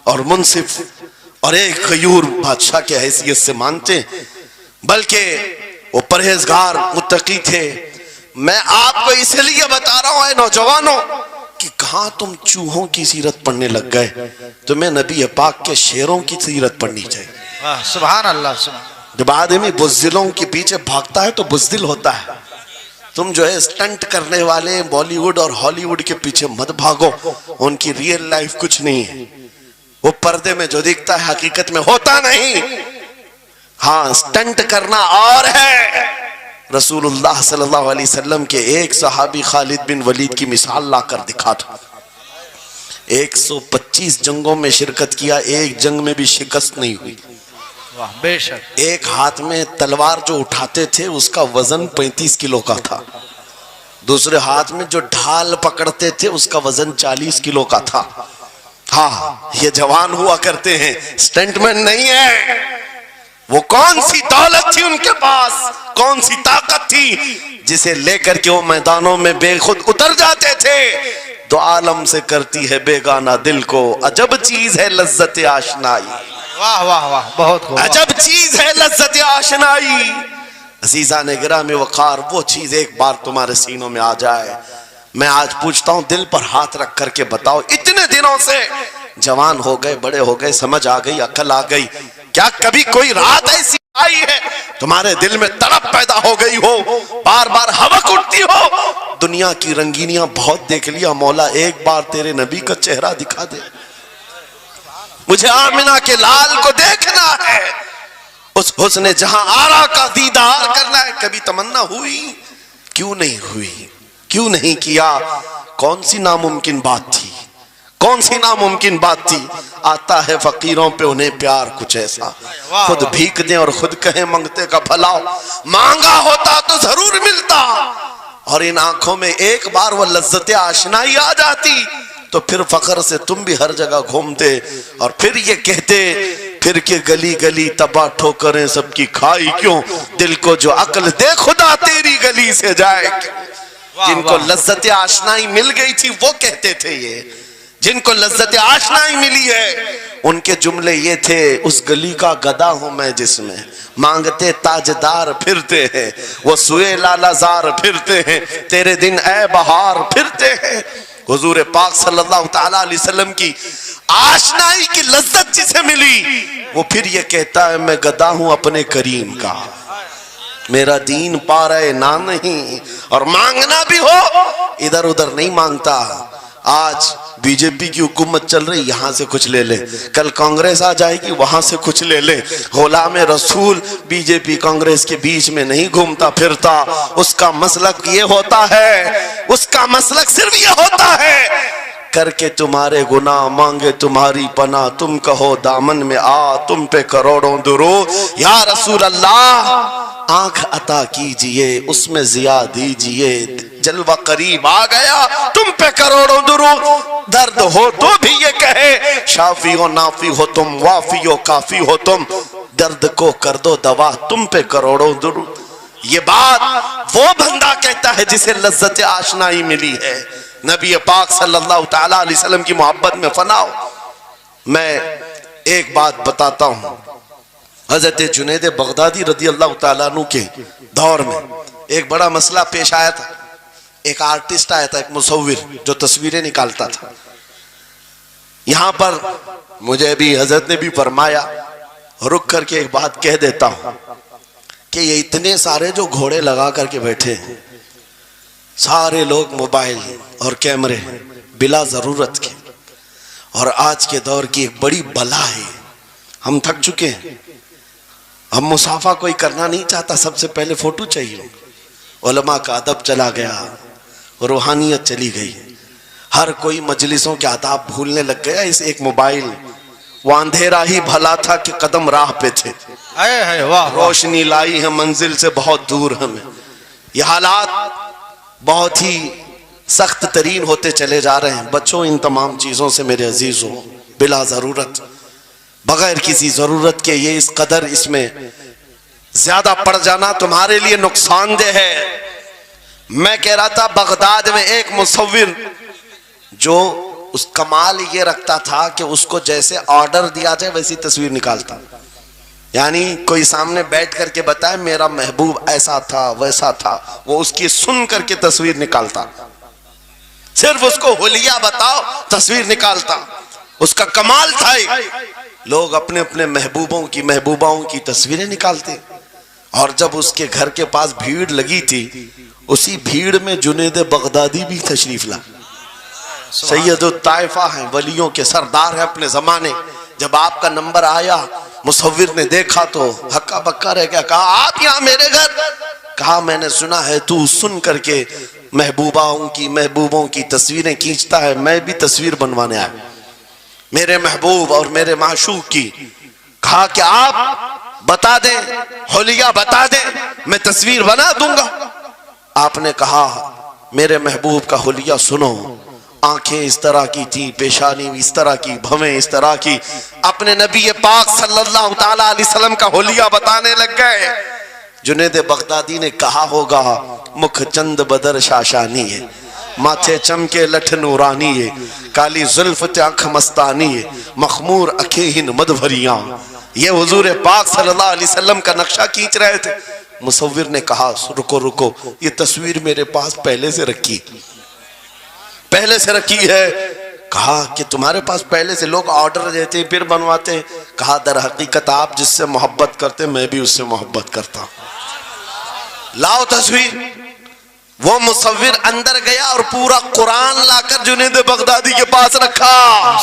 [SPEAKER 1] और मुंसिफ और एक गयूर बादशाह के हैसियत से मानते, बल्कि वो परहेजगार मुत्तकी थे। मैं आपको इसलिए बता रहा हूं नौजवानों कि कहां तुम चूहों की सीरत पढ़ने लग गए, तुम्हें नबी पाक के शेरों की सीरत पढ़नी चाहिए।
[SPEAKER 2] वाह सुभान अल्लाह। सुभान।
[SPEAKER 1] जब आदमी बुज़दिलों के पीछे भागता है तो बुज़दिल होता है। तुम जो है स्टंट करने वाले बॉलीवुड और हॉलीवुड के पीछे मत भागो, उनकी रियल लाइफ कुछ नहीं है, वो पर्दे में जो दिखता है हकीकत में होता नहीं। हाँ, स्टंट करना और है। रसूलुल्लाह सल्लल्लाहु अलैहि वसल्लम के एक सहाबी खालिद बिन वलीद की मिसाल लाकर दिखा था। 125 जंगों में शिरकत किया, एक जंग में भी शिकस्त नहीं हुई।
[SPEAKER 2] वाह बेशक।
[SPEAKER 1] एक हाथ में तलवार जो उठाते थे उसका वजन 35 किलो का था, दूसरे हाथ में जो ढाल पकड़ते थे उसका वजन 40 किलो का था। हाँ, ये जवान हुआ करते हैं, स्टंटमैन नहीं है। वो कौन सी दौलत थी उनके पास, कौन सी ताकत थी जिसे लेकर के वो मैदानों में बेखुद उतर जाते थे। दो आलम से करती है बेगाना दिल को, अजब चीज है लज्जत आशनाई।
[SPEAKER 2] वाह वाह वाह, बहुत खूब।
[SPEAKER 1] अजब चीज है लज्जत आशनाई। अजीजा ने गिरामी वक़ार, वो चीज एक बार तुम्हारे सीनों में आ जाए। मैं आज पूछता हूं, दिल पर हाथ रख करके बताओ, इतने दिनों से जवान हो गए, बड़े हो गए, समझ आ गई, अकल आ गई, क्या कभी कोई रात ऐसी आई है तुम्हारे दिल में तड़प पैदा हो गई हो, बार बार हवक उठती हो? दुनिया की रंगीनियां बहुत देख लिया, मौला एक बार तेरे नबी का चेहरा दिखा दे, मुझे आमिना के लाल को देखना है, उस हुस्न जहां आरा का दीदार करना है। कभी तमन्ना हुई? क्यों नहीं हुई? क्यों नहीं किया? कौन सी नामुमकिन बात थी? कौन सी नामुमकिन बात थी? आता है फकीरों पे उन्हें प्यार कुछ ऐसा, खुद भीख दें और खुद कहें मंगते का भला, मांगा होता तो जरूर मिलता, और इन आंखों में एक बार वो लज्जत आशनाई आ जाती तो फिर फख्र से तुम भी हर जगह घूमते और फिर ये कहते फिर के गली गली तबाह ठोकरें सबकी खाई क्यों, दिल को जो अक्ल दे खुदा तेरी गली से जाए क्यों। जिनको लज्जत आशनाई मिल गई थी वो कहते थे ये, जिनको लज्जत आशनाई मिली है उनके जुमले ये थे, उस गली का गदा हूं मैं जिसमें मांगते ताजदार फिरते हैं, वो सुए लालाजार फिरते हैं, तेरे दिन ए बहार फिरते हैं। हुजूर पाक सल्लल्लाहु ताला अलैहि वसल्लम की आशनाई की लज्जत जिसे मिली वो फिर ये कहता है मैं गदा हूं अपने करीम का, मेरा दीन पा रहे ना नहीं, और मांगना भी हो इधर उधर नहीं मांगता। आज बीजेपी की हुकूमत चल रही, यहां से कुछ ले ले, कल कांग्रेस आ जाएगी वहां से कुछ ले ले। गुलाम रसूल बीजेपी कांग्रेस के बीच में नहीं घूमता फिरता, उसका मसलक ये होता है, उसका मसलक सिर्फ ये होता है, करके तुम्हारे गुनाह मांगे तुम्हारी पना, तुम कहो दामन में आ तुम पे करोड़ों दुरूद, या रसूल अल्लाह आंख अता कीजिए उसमें जिया दीजिए, जलवा करीब आ गया तुम पे करोड़ों दुरूद, दर्द हो तो भी ये कहे शाफी हो नाफी हो तुम, वाफी हो काफी हो तुम, दर्द को कर दो दवा तुम पे करोड़ों दुरूद। ये बात वो बंदा कहता है जिसे लज्जत आशनाई मिली है, नबी पाक सल्लल्लाहु ताला अलैहि वसल्लम की मोहब्बत में फनाओ। मैं एक बात बताता हूं, हजरत जुनैद बगदादी रदी अल्लाह ताला अन्हु के दौर में एक बड़ा मसला पेश आया था। एक आर्टिस्ट आया था, एक मुसव्विर जो तस्वीरें निकालता था। यहां पर मुझे भी हजरत ने भी फरमाया, रुक करके एक बात कह देता हूं कि ये इतने सारे जो घोड़े लगा करके बैठे हैं, सारे लोग मोबाइल और कैमरे बिला जरूरत के, और आज के दौर की एक बड़ी बला है। हम थक चुके हैं, हम मुसाफा कोई करना नहीं चाहता, सबसे पहले फोटो चाहिए। उलमा का अदब चला गया, रूहानियत चली गई, हर कोई मजलिसों के आदाब भूलने लग गया। इस एक मोबाइल, वो अंधेरा ही भला था कि कदम राह पे थे, रोशनी लाई है मंजिल से बहुत दूर हमें। ये हालात बहुत ही सख्त तरीन होते चले जा रहे हैं। बच्चों इन तमाम चीज़ों से मेरे अजीजों, बिला ज़रूरत, बगैर किसी ज़रूरत के ये इस कदर इसमें ज्यादा पड़ जाना तुम्हारे लिए नुकसानदेह है। मैं कह रहा था बगदाद में एक मुसव्विर जो उस कमाल ये रखता था कि उसको जैसे ऑर्डर दिया जाए वैसी तस्वीर निकालता, यानी कोई सामने बैठ करके बताए मेरा महबूब ऐसा था वैसा था, वो उसकी सुन करके तस्वीर निकालता, सिर्फ उसको हुलिया बताओ तस्वीर निकालता, उसका कमाल था। लोग अपने अपने महबूबों की महबूबाओं की तस्वीरें निकालते, और जब उसके घर के पास भीड़ लगी थी, उसी भीड़ में जुनैद बगदादी भी तशरीफ ला। सैयदुत ताइफा हैं, वलियों के सरदार हैं अपने जमाने। जब आपका नंबर आया, मुसव्विर ने देखा तो हक्का बक्का रह गया। कहा आप यहाँ मेरे घर? कहा मैंने सुना है तू सुन करके महबूबों की तस्वीरें खींचता है, मैं भी तस्वीर बनवाने आया मेरे महबूब और मेरे माशूक की। कहा कि आप बता दें, होलिया बता दें, मैं तस्वीर बना दूंगा। आपने कहा मेरे महबूब का होलिया सुनो, आंखें इस तरह की थी, पेशानी इस तरह की, भवें इस तरह की। अपने नबी पाक सल्लल्लाहु ताला अलैहि वसल्लम का होलिया बताने लग गए। जुनैद बगदादी ने कहा होगा मुख चंद बदर शाशानी है, माथे चमके लठ नूरानी है, काली जुल्फ आंख मस्तानी है, मखमूर अखेहिन मदभरियां। ये हुजूर पाक सल्लल्लाहु अलैहि वसल्लम का नक्शा खींच रहे थे। मुसव्विर ने कहा रुको रुको, ये तस्वीर मेरे पास पहले से रखी है। कहा कि तुम्हारे पास पहले से लोग ऑर्डर देते हैं फिर बनवाते हैं। कहा दर हकीकत आप जिससे मोहब्बत करते मैं भी उससे मोहब्बत करता हूं। लाओ तस्वीर। वो मुसव्विर अंदर गया और पूरा कुरान लाकर जुनैद बगदादी के पास रखा।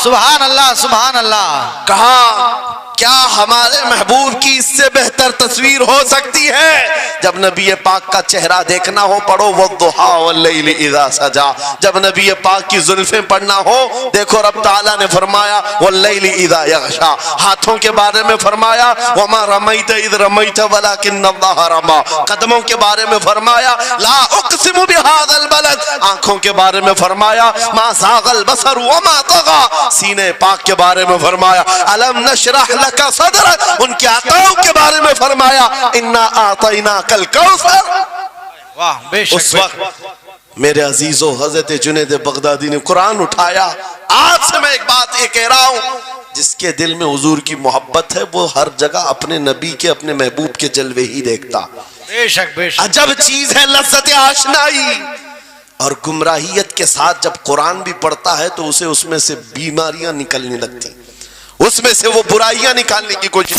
[SPEAKER 2] सुभान अल्लाह, सुभान अल्लाह।
[SPEAKER 1] कहा क्या हमारे महबूब की इससे बेहतर तस्वीर हो सकती है? जब नबी पाक का चेहरा देखना हो पढ़ो वद्दुहा वल्लैलि इज़ा सजा। जब नबी पाक की जुल्फें पढ़ना हो देखो रब ताला ने फरमाया वल्लैलि इज़ा यग़शा। हाथों के बारे में फरमाया वमा रमैत इज़ रमैत वलाकिन्नल्लाह रमा। कदमों के बारे में फरमाया ला उक़सिमु बिहाज़ल बलद। आंखों के बारे में फरमाया मा ज़ाग़ल बसर वमा तग़ा। सीने पाक के बारे में फरमाया अलम नशरह का सदर। उनके आकाओं के बारे में फरमाया इन्ना आतैना कल कौसर।
[SPEAKER 2] वाह बेशक।
[SPEAKER 1] उस वक्त मेरे अजीजों हजरत जुनैद बगदादी ने कुरान उठाया। आज से मैं एक बात ये कह रहा हूं, जिसके दिल में हुजूर की मोहब्बत है वो हर जगह अपने नबी के अपने महबूब के जलवे ही देखता।
[SPEAKER 2] बेशक बेशक।
[SPEAKER 1] अजब चीज है लज्जत आशनाई। और गुमराहियत के साथ जब कुरान भी पढ़ता है तो उसे उसमें से बीमारियां निकलने लगती, उसमें से वो बुराइयां निकालने की कोशिश।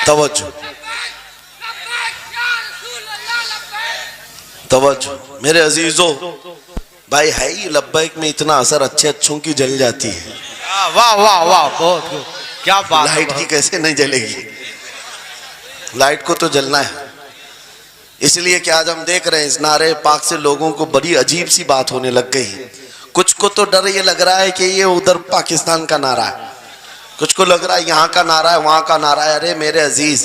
[SPEAKER 1] तवज्जो तवज्जो मेरे अजीजों, भाई है ही लब्बैक में इतना असर अच्छे अच्छों की जल जाती है।
[SPEAKER 2] वाह वाह वाह, बहुत क्या बात।
[SPEAKER 1] लाइट की कैसे नहीं जलेगी? लाइट को तो जलना है। इसलिए कि आज हम देख रहे हैं इस नारे पाक से लोगों को बड़ी अजीब सी बात होने लग गई। कुछ को तो डर ये लग रहा है कि ये उधर पाकिस्तान का नारा है, कुछ को लग रहा है यहाँ का नारा है वहां का नारा है। अरे मेरे अजीज,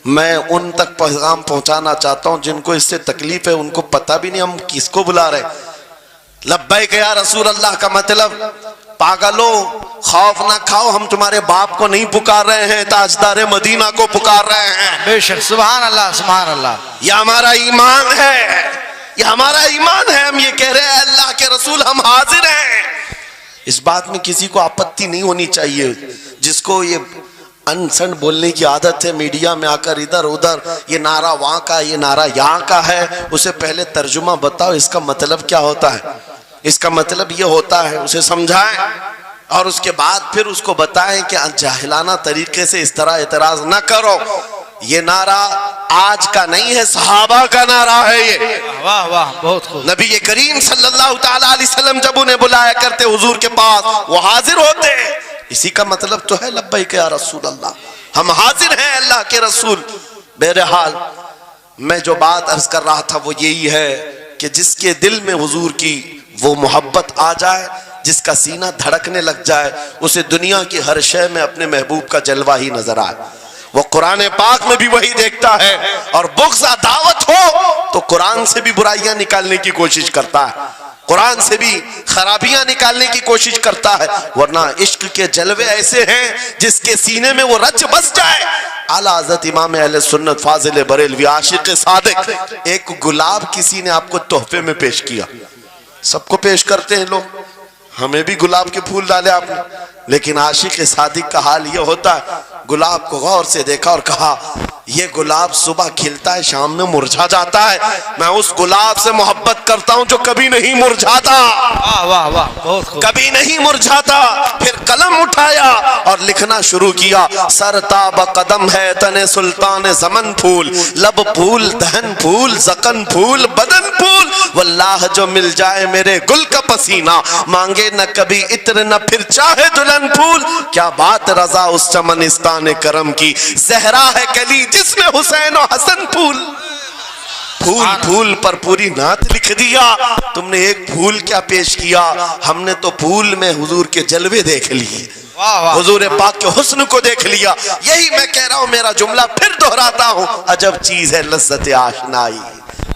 [SPEAKER 1] मैं उन तक पैगाम पहुंचाना चाहता हूं जिनको इससे तकलीफ है, उनको पता भी नहीं हम किसको बुला रहे। लब्बैक या रसूल अल्लाह का मतलब पागलो खौफ ना खाओ, हम तुम्हारे बाप को नहीं पुकार रहे हैं, ताजदार मदीना को पुकार रहे हैं।
[SPEAKER 2] बेशक सुभान अल्लाह, सुभान अल्लाह।
[SPEAKER 1] यह हमारा ईमान है, यह हमारा ईमान है। हम ये कह रहे हैं अल्लाह के रसूल हम हाजिर हैं। इस बात में किसी को आपत्ति नहीं होनी चाहिए। जिसको ये अनसन बोलने की आदत है मीडिया में आकर इधर उधर ये नारा वहां का ये नारा यहाँ का है, उसे पहले तर्जुमा बताओ इसका मतलब क्या होता है। इसका मतलब ये होता है, उसे समझाएं और उसके बाद फिर उसको बताएं कि जाहिलाना तरीके से इस तरह एतराज न करो। ये नारा आज का नहीं है, सहाबा का नारा है ये।
[SPEAKER 2] वाह वाह, बहुत खूब।
[SPEAKER 1] नबी करीम सल्लल्लाहु ताला अलैहि वसल्लम जब उन्हें बुलाया करते हुजूर के पास, वो हाजिर होते। इसी का मतलब तो है लब्बैक या रसूल अल्लाह, हम हाजिर हैं अल्लाह के रसूल। बहरहाल मैं जो बात अर्ज कर रहा था वो यही है कि जिसके दिल में हुजूर की वो मोहब्बत आ जाए, जिसका सीना धड़कने लग जाए, उसे दुनिया की हर शय में अपने महबूब का जलवा ही नजर आए। वो कुरान पाक में भी वही देखता है और बुग़्ज़ दावत हो तो कुरान से भी बुराइयां निकालने की कोशिश करता है, कुरान से भी खराबियां निकालने की कोशिश करता है। वरना इश्क के जलवे ऐसे हैं जिसके सीने में वो रच बस जाए। आला हज़रत इमाम अहले सुन्नत फाजिल बरेलवी आशिक सादिक, एक गुलाब किसी ने आपको तोहफे में पेश किया, सबको पेश करते हैं लोग, हमें भी गुलाब के फूल डाले आपने, लेकिन आशिक सादिक का हाल ये होता है, गुलाब को गौर से देखा और कहा ये गुलाब सुबह खिलता है शाम में मुरझा जाता है, मैं उस गुलाब से मोहब्बत करता हूं जो कभी नहीं मुरझाता।
[SPEAKER 2] वाह वाह वाह, बहुत खूब।
[SPEAKER 1] कभी नहीं मुरझाता। फिर कलम उठाया और लिखना शुरू किया, सरताब कदम है तने सुल्तान ज़मन फूल, लब फूल दहन फूल ज़कन फूल बदन फूल, वल्लाह जो मिल जाए मेरे गुल का पसीना, मांगे न कभी इत्र न फिर चाहे दुल्हन फूल। क्या बात रजा उस चमनिस्तान करम की, जहरा है कली जिसमें हुसैन और हसन फूल। फूल फूल पर पूरी नात लिख दिया। तुमने एक फूल क्या पेश किया, हमने तो फूल में हुजूर के जलवे देख लिए, हुजूर पाक के हुस्न को देख लिया। यही मैं कह रहा हूं, मेरा जुमला फिर दोहराता हूं, अजब चीज है लज्जत आशनाई।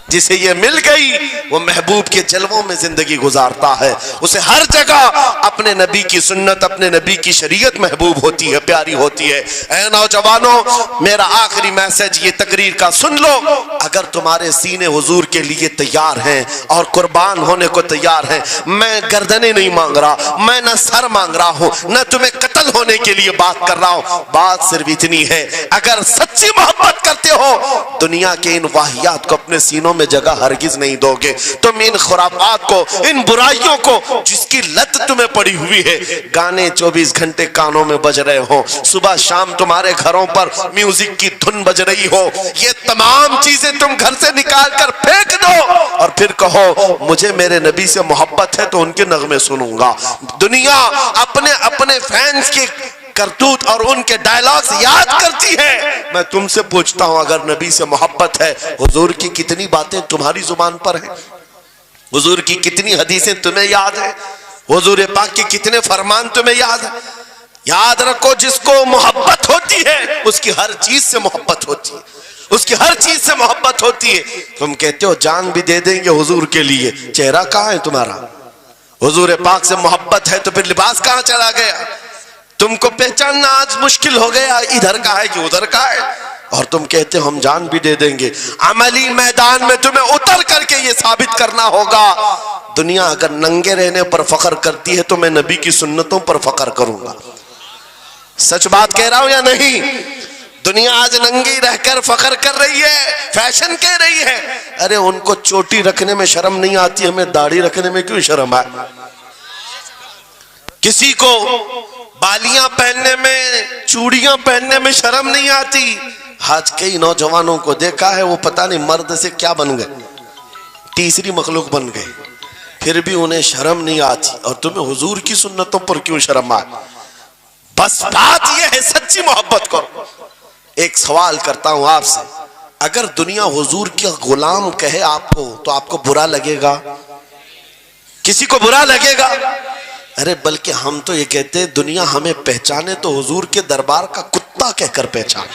[SPEAKER 1] जिसे ये मिल गई वो महबूब के जलवों में जिंदगी गुजारता है। उसे हर जगह अपने नबी की सुन्नत, अपने नबी की शरीयत महबूब होती है, प्यारी होती है। ऐ नौजवानों, मेरा आखिरी मैसेज ये तकरीर का सुन लो। अगर तुम्हारे सीने हुजूर के लिए तैयार हैं और कुर्बान होने को तैयार हैं, मैं गर्दनें नहीं मांग रहा, मैं न सर मांग रहा हूं, न तुम्हें कत्ल होने के लिए बात कर रहा हूं। बात सिर्फ इतनी है, अगर सच्ची मोहब्बत करते हो दुनिया के इन वाहियात को अपने सीनों में जगह हरगिज नहीं दोगे। तुम इन खुराफात को, इन बुराइयों को जिसकी लत तुम्हें पड़ी हुई है, गाने 24 घंटे कानों में बज रहे हो, सुबह शाम तुम्हारे घरों पर म्यूजिक की धुन बज रही हो, ये तमाम चीजें तुम घर से निकाल कर फेंक दो और फिर कहो मुझे मेरे नबी से मोहब्बत है तो उनके नगमे सुनूंगा। दुनिया अपने अपने फैंस के करतूत और उनके डायलॉग्स याद करती है। मैं तुमसे पूछता हूं, अगर नबी से मोहब्बत है, हुजूर की कितनी बातें तुम्हारी जुबान पर हैं? हुजूर की कितनी हदीसें तुम्हें याद है? हुजूर पाक के कितने फरमान तुम्हें याद है? याद रखो, जिसको मोहब्बत होती है उसकी हर चीज से मोहब्बत होती है, उसकी हर चीज से मोहब्बत होती है। तुम कहते हो जान भी दे देंगे हुजूर के लिए, चेहरा कहां है तुम्हारा? हुजूर पाक से मोहब्बत है तो फिर लिबास कहां चला गया? तुमको पहचानना आज मुश्किल हो गया, इधर का है कि उधर का है, और तुम कहते हो हम जान भी दे देंगे। अमली मैदान में तुम्हें उतर करके ये साबित करना होगा। दुनिया अगर नंगे रहने पर फख्र करती है तो मैं नबी की सुन्नतों पर फख्र करूंगा। सच बात कह रहा हूं या नहीं? दुनिया आज नंगी रहकर फख्र कर रही है, फैशन कह रही है। अरे उनको चोटी रखने में शर्म नहीं आती, हमें दाढ़ी रखने में क्यों शर्म आए? किसी को बालियां पहनने में, चूड़ियां पहनने में शर्म नहीं आती। आज कई नौजवानों को देखा है, वो पता नहीं मर्द से क्या बन गए, तीसरी मखलूक बन गए, फिर भी उन्हें शर्म नहीं आती। और तुम्हें हुजूर की सुन्नतों पर क्यों शर्म आए? बस बात यह है, सच्ची मोहब्बत करो। एक सवाल करता हूं आपसे, अगर दुनिया हुजूर के गुलाम कहे आपको तो आपको बुरा लगेगा? किसी को बुरा लगेगा? अरे बल्कि हम तो ये कहते हैं दुनिया हमें पहचाने तो हुजूर के दरबार का कुत्ता कहकर पहचाने।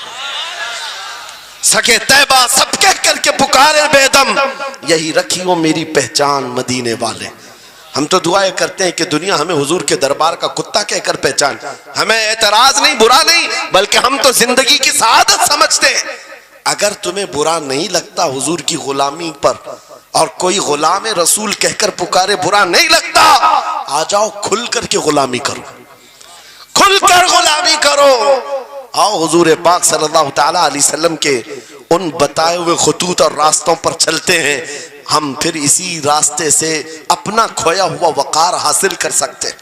[SPEAKER 1] सके तैबा सब कह करके पुकारे बेदम, यही रखी हो मेरी पहचान मदीने वाले। हम तो दुआएं करते हैं कि दुनिया हमें हुजूर के दरबार का कुत्ता कहकर पहचान। हमें एतराज नहीं, बुरा नहीं, बल्कि हम तो जिंदगी की सआदत समझते हैं। अगर तुम्हें बुरा नहीं लगता हुजूर की गुलामी पर, और कोई गुलाम रसूल कहकर पुकारे बुरा नहीं लगता, आ जाओ खुल करके गुलामी करो, खुलकर गुलामी करो। आओ हुजूर पाक सल्लल्लाहु तआला अलैहि वसल्लम के उन बताए हुए खुतूत और रास्तों पर चलते हैं, हम फिर इसी रास्ते से अपना खोया हुआ वकार हासिल कर सकते,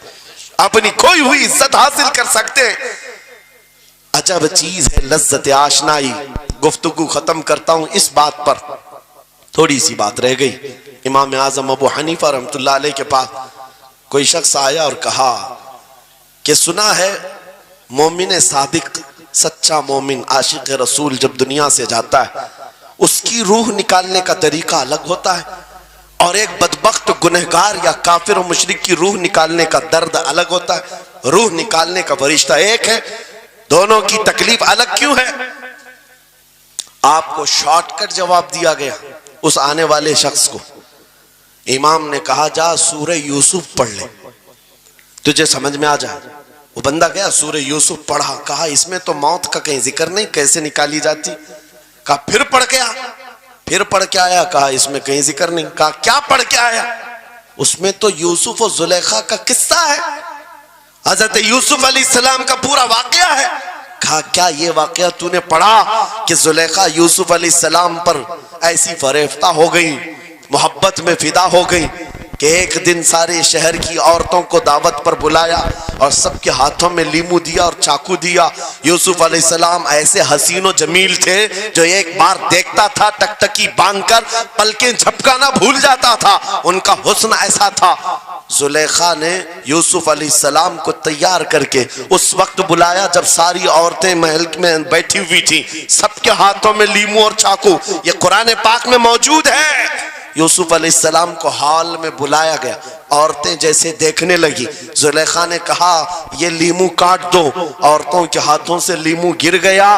[SPEAKER 1] अपनी खोई हुई इज्जत हासिल कर सकते। अजब चीज है लज्जत आशनाई। गुफ्तगू खत्म करता हूं इस बात पर, थोड़ी सी बात रह गई। इमाम आजम अबू हनीफा रहमतुल्लाह अलैह के पास कोई शख्स आया और कहा कि सुना है मोमिन सादिक, सच्चा मोमिन आशिक रसूल जब दुनिया से जाता है उसकी रूह निकालने का तरीका अलग होता है, और एक बदबख्त गुनहगार या काफिर और मुशरिक की रूह निकालने का दर्द अलग होता है। रूह निकालने का फरिश्ता एक है, दोनों की तकलीफ अलग क्यों है? आपको शॉर्टकट जवाब दिया गया उस आने वाले शख्स को। इमाम ने कहा जा सूरह यूसुफ पढ़ ले, तुझे समझ में आ जाए। वो बंदा गया, सूरह यूसुफ पढ़ा, कहा इसमें तो मौत का कहीं जिक्र नहीं, कैसे निकाली जाती? कहा फिर पढ़ के आ, फिर पढ़ के आया, कहा इसमें कहीं जिक्र नहीं। कहा क्या पढ़ के आया? उसमें तो यूसुफ और जुलेखा का किस्सा है, हजरत यूसुफ अलैहिस्सलाम का पूरा वाकया है। कहा क्या ये वाकया तूने पढ़ा कि जुलेखा यूसुफ अलैहिस्सलाम पर ऐसी फरेफ्ता हो गई, मोहब्बत में फिदा हो गई कि एक दिन सारे शहर की औरतों को दावत पर बुलाया और सबके हाथों में लीमू दिया और चाकू दिया। यूसुफ अलैहिस्सलाम ऐसे हसीनो जमील थे जो एक बार देखता था टकटकी बांधकर पलकें झपकाना भूल जाता था, उनका हुस्न ऐसा था। जुलेखा ने यूसुफ अलैहिस्सलाम को तैयार करके उस वक्त बुलाया जब सारी औरतें महल में बैठी हुई थी, सबके हाथों में लीमू और चाकू, ये कुरान पाक में मौजूद है। यूसुफ अलैहिस्सलाम को हॉल में बुलाया गया, औरतें जैसे देखने लगी, जुलेखा ने कहा ये लीमू काट दो। औरतों के हाथों से लीमू गिर गया,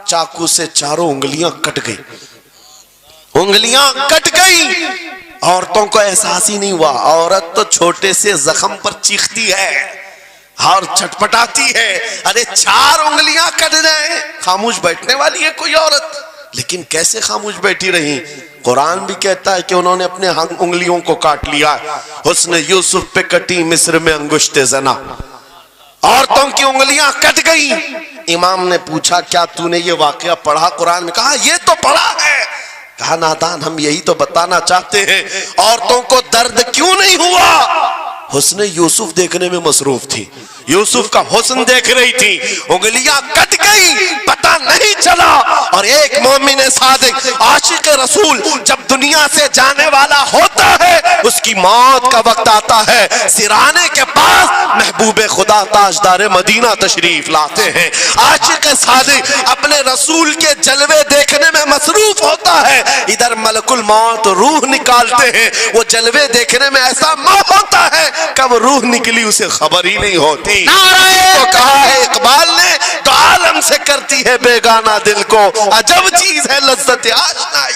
[SPEAKER 1] चाकू से चारों उंगलियां कट गई। उंगलियां कट गई, औरतों को एहसास ही नहीं हुआ। औरत तो छोटे से जख्म पर चीखती है और छटपटाती है, अरे 4 उंगलियां कट जाए, खामोश बैठने वाली है कोई औरत? लेकिन कैसे खामोश बैठी रही? कुरान भी कहता है कि उन्होंने अपने उंगलियों को काट लिया। हुस्न यूसुफ पे कटी मिस्र में अंगुश्ते जना, औरतों की उंगलियां कट गई। इमाम ने पूछा क्या तूने ये वाकया पढ़ा कुरान में? कहा ये तो पढ़ा है। कहा नादान, हम यही तो बताना चाहते हैं, औरतों को दर्द क्यों नहीं हुआ? हुस्न यूसुफ देखने में मसरूफ थी, यूसुफ का हुस्न देख रही थी, उंगलियां कट गई, पता नहीं चला। और एक मोमिन सादिक आशिक रसूल जब दुनिया से जाने वाला होता है, उसकी मौत का वक्त आता है, सिराने के पास महबूबे खुदा ताजदार मदीना तशरीफ लाते हैं। आशिक सादिक अपने रसूल के जलवे देखने में मसरूफ होता है, इधर मलकुल मौत रूह निकालते हैं। वो जलवे देखने में ऐसा मौत होता है, कब रूह निकली उसे खबर ही नहीं होती। तो कहा है इकबाल ने, तो आलम से करती है बेगाना दिल को, अजब चीज है लज्जत आशनाई।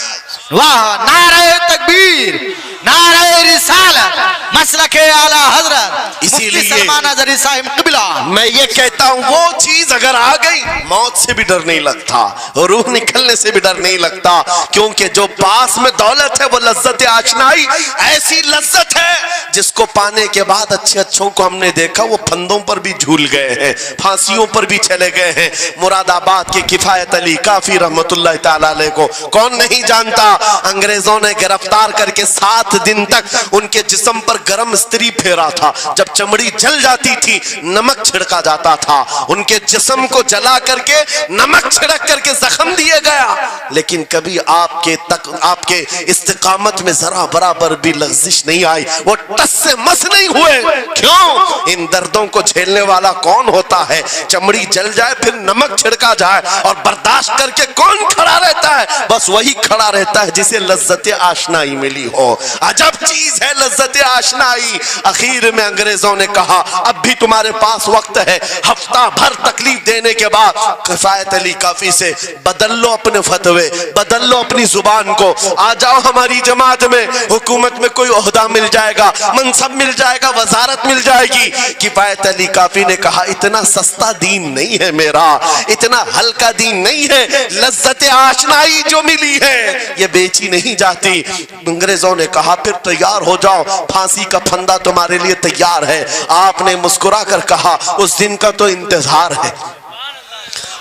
[SPEAKER 2] वाह, नारे तकबीर, नारे रिसालत, मसलके आला हजरत
[SPEAKER 1] इसीलिए
[SPEAKER 2] सलमान अज़हरी साहिब क़िबला।
[SPEAKER 1] मैं ये कहता हूँ वो चीज अगर आ गई, मौत से भी डर नहीं लगता, रूह निकलने से भी डर नहीं लगता, क्योंकि जो पास में दौलत है वो लज्जत आशनाई ऐसी लज्जत है जिसको पाने के बाद अच्छे अच्छों को हमने देखा वो फंदों पर भी झूल गए हैं, फांसियों पर भी चले गए हैं। मुरादाबाद के किफायत अली काफी रहमतुल्लाह ताला अलैह को कौन नहीं जानता? अंग्रेजों ने गिरफ्तार करके 7 दिन तक उनके जिस्म पर गर्म इस्त्री फेरा था। जब चमड़ी जल जाती थी नमक छिड़का जाता था, उनके जिस्म को जला करके नमक छिड़क करके जख्म दिए गया। लेकिन कभी आपके इस्तिकामत में जरा बराबर भी लग़्ज़िश नहीं आई, वो टस से मस नहीं हुए। क्यों? इन दर्दों को झेलने वाला कौन होता है? चमड़ी जल जाए फिर नमक छिड़का जाए और बर्दाश्त करके कौन खड़ा रहता है? बस वही खड़ा रहता है जिसे लज्जत आशनाई मिली हो। अजब चीज है लज्जत आशनाई। आखिर में अंग्रेजों ने कहा अब भी तुम्हारे पास वक्त है, हफ्ता भर तकलीफ देने के बाद किफायत अली काफी से बदल लो अपने फतवे, बदल लो अपनी जुबान को, आ जाओ हमारी जमात में, हुकूमत में कोई ओहदा मिल जाएगा, मनसब मिल जाएगा, वजारत मिल जाएगी। किफायत अली काफी ने कहा इतना सस्ता दीन नहीं है मेरा, इतना हल्का दीन नहीं है, लज्जत आशनाई जो मिली है ये बेची नहीं जाती। अंग्रेजों ने कहा फिर तैयार हो जाओ, फांसी का फंदा तुम्हारे लिए तैयार है। आपने मुस्कुरा कर कहा उस दिन का तो इंतजार है,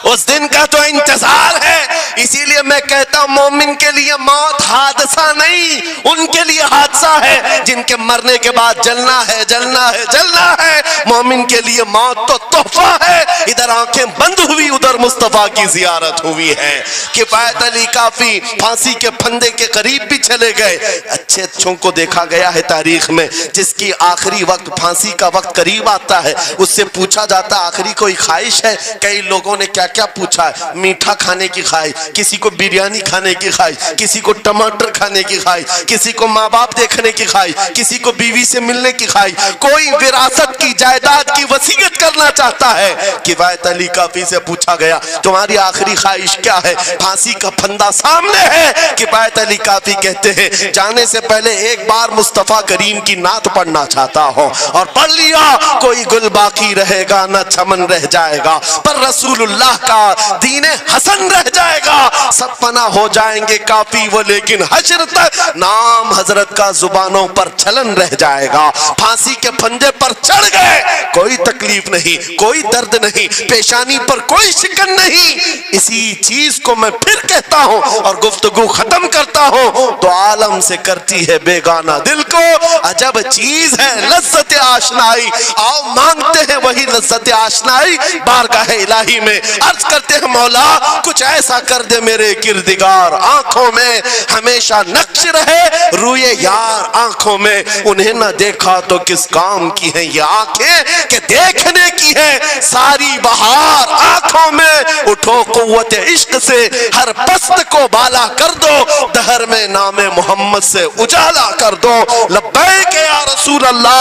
[SPEAKER 1] उस दिन का तो इंतजार है। इसीलिए मैं कहता हूं मोमिन के लिए मौत हादसा नहीं, उनके लिए हादसा है जिनके मरने के बाद जलना है, जलना है, जलना है। मोमिन के लिए मौत तो तोहफा है। इधर आंखें बंद हुई, उधर मुस्तफा की जियारत हुई है। किफायत अली काफी फांसी के फंदे के करीब भी चले गए। अच्छे अच्छों को देखा गया है तारीख में, जिसकी आखिरी वक्त फांसी का वक्त करीब आता है, उससे पूछा जाता आखिरी कोई ख्वाहिश है? कई लोगों ने क्या क्या पूछा है, मीठा खाने की ख्वाहिश, किसी को बिरयानी खाने की ख्वाहिश, किसी को टमाटर खाने की ख्वाहिश, किसी को माँ बाप देखने की ख्वाहिश, किसी को बीवी से मिलने की ख्वाहिश, कोई विरासत की जायदाद की वसीयत करना चाहता है। किफायत अली काफी से पूछा गया तुम्हारी आखिरी ख्वाहिश क्या है? फांसी का फंदा सामने है। किफायत अली काफी कहते हैं जाने से पहले एक बार मुस्तफा करीम की नात पढ़ना चाहता हो, और पढ़ लिया कोई गुल बाकी रहेगा न चमन रह जाएगा, पर रसूलुल्लाह का दीने हसन रह जाएगा। सब फना हो जाएंगे काफी वो, लेकिन हश्र तक नाम हजरत का जुबानों पर चलन रह जाएगा। फांसी के फंदे पर चढ़ गए, कोई तकलीफ नहीं, कोई दर्द नहीं, पेशानी पर कोई शिकन नहीं। इसी चीज को मैं फिर कहता हूं और गुफ्तगू खत्म करता हूं, तो आलम से करती है बेगाना दिल को, अजब चीज है लज्जत आशनाई। आओ मांगते हैं वही लज्जत आशनाई बारगाह इलाही में, अर्ज करते हैं मौला कुछ ऐसा कर दे मेरे किरदिगार, आंखों में हमेशा नक्श रहे रूए यार आंखों में। उन्हें न देखा तो किस काम की है ये आंखें कि देखने की है सारी बहार आंखों में। उठो कुव्वत इश्क से हर पस्त को बाला कर दो, दहर में नामे मोहम्मद से उजाला कर दो। लब्बैक या रसूल अल्लाह,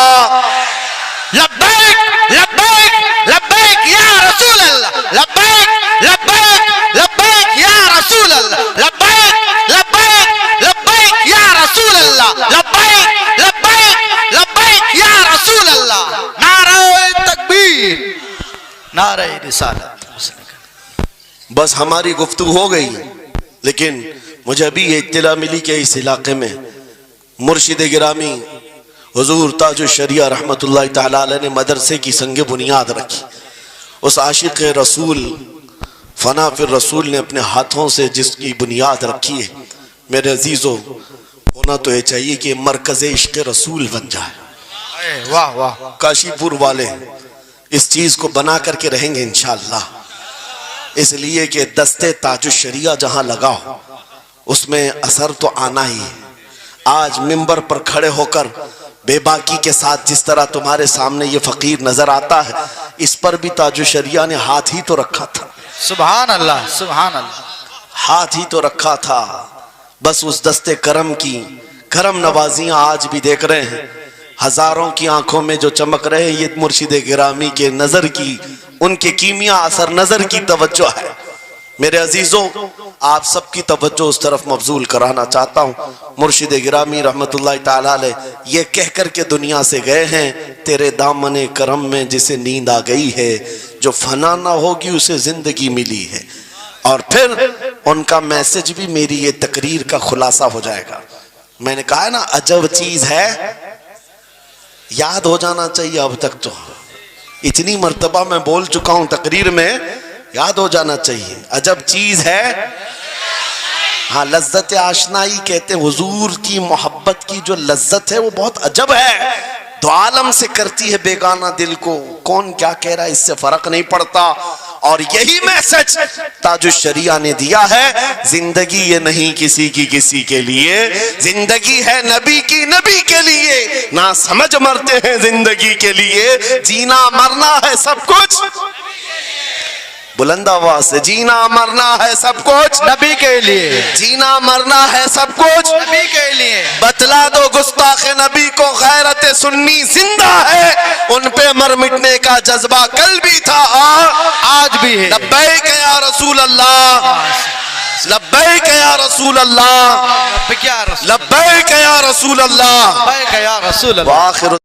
[SPEAKER 2] लब्बैक लब्बैक लब्बैक या रसूल अल्लाह, लब्बैक लब्बैक लब्बैक या रसूल अल्लाह, लब्बैक लब्बैक लब्बैक रिसालत।
[SPEAKER 1] बस हमारी गुफ्तगू हो गई, लेकिन मुझे अभी ये इत्तला मिली कि इस इलाके में मुर्शिद गिरामी हुजूर ताजुश शरिया रहमतुल्लाह तआला अलैह ने मदरसे की संग बुनियाद रखी। उस आशिक रसूल फना फिर रसूल ने अपने हाथों से जिसकी बुनियाद रखी है, मेरे अजीजों, होना तो ये चाहिए कि मरकज़ इश्क़ रसूल बन जाए।
[SPEAKER 2] वाह वाह।
[SPEAKER 1] काशीपुर वाले इस चीज को बना करके रहेंगे इंशाअल्लाह, इसलिए कि दस्ते ताजुश शरिया जहां लगाओ उसमें असर तो आना ही है। आज मिंबर पर खड़े होकर बेबाकी के साथ जिस तरह तुम्हारे सामने ये फकीर नजर आता है, इस पर भी ताजुश शरिया ने हाथ ही तो रखा था।
[SPEAKER 2] सुभान अल्लाह, सुभान अल्लाह,
[SPEAKER 1] हाथ ही तो रखा था। बस उस दस्ते करम की करम नवाजियां आज भी देख रहे हैं, हजारों की आंखों में जो चमक रहे, ये मुर्शिद गिरामी के नजर की, उनके कीमिया असर नजर की तवज्जो है। मेरे अजीजों, आप सबकी तवज्जो उस तरफ मबजूल कराना चाहता हूँ। मुर्शिद गिरामी रहमतुल्लाह तआला अलैह ये कह कर के दुनिया से गए हैं, तेरे दामने करम में जिसे नींद आ गई है, जो फना ना होगी उसे जिंदगी मिली है। और फिर उनका मैसेज भी मेरी ये तकरीर का खुलासा हो जाएगा। मैंने कहा है ना, अजब चीज है, याद हो जाना चाहिए। अब तक तो इतनी मर्तबा मैं बोल चुका हूं तकरीर में, याद हो जाना चाहिए। अजब चीज है, हाँ, लज्जत आशनाई कहते हैं। हुजूर की मोहब्बत की जो लज्जत है वो बहुत अजब है, दो आलम से करती है बेगाना दिल को। कौन क्या कह रहा है इससे फर्क नहीं पड़ता। और यही मैसेज ताजुश शरिया ने दिया है, जिंदगी ये नहीं किसी की किसी के लिए, जिंदगी है नबी की नबी के लिए। ना समझ मरते हैं जिंदगी के लिए, जीना मरना है सब कुछ, बुलंद आवाज से, जीना मरना है सब कुछ
[SPEAKER 2] नबी के लिए,
[SPEAKER 1] जीना मरना है सब कुछ
[SPEAKER 2] नबी के लिए।
[SPEAKER 1] बतला दो गुस्ताखे नबी को, गैरत सुन्नी जिंदा है, उन पे मर मिटने का जज्बा कल भी था
[SPEAKER 2] आज भी है।
[SPEAKER 1] लब्बैक या रसूल अल्लाह, लब्बैक या रसूल अल्लाह,
[SPEAKER 2] लब्बैक या रसूल
[SPEAKER 1] लब्बैक या रसूल अल्लाह,
[SPEAKER 2] लब्बैक या रसूल अल्लाह।
[SPEAKER 1] वाखिर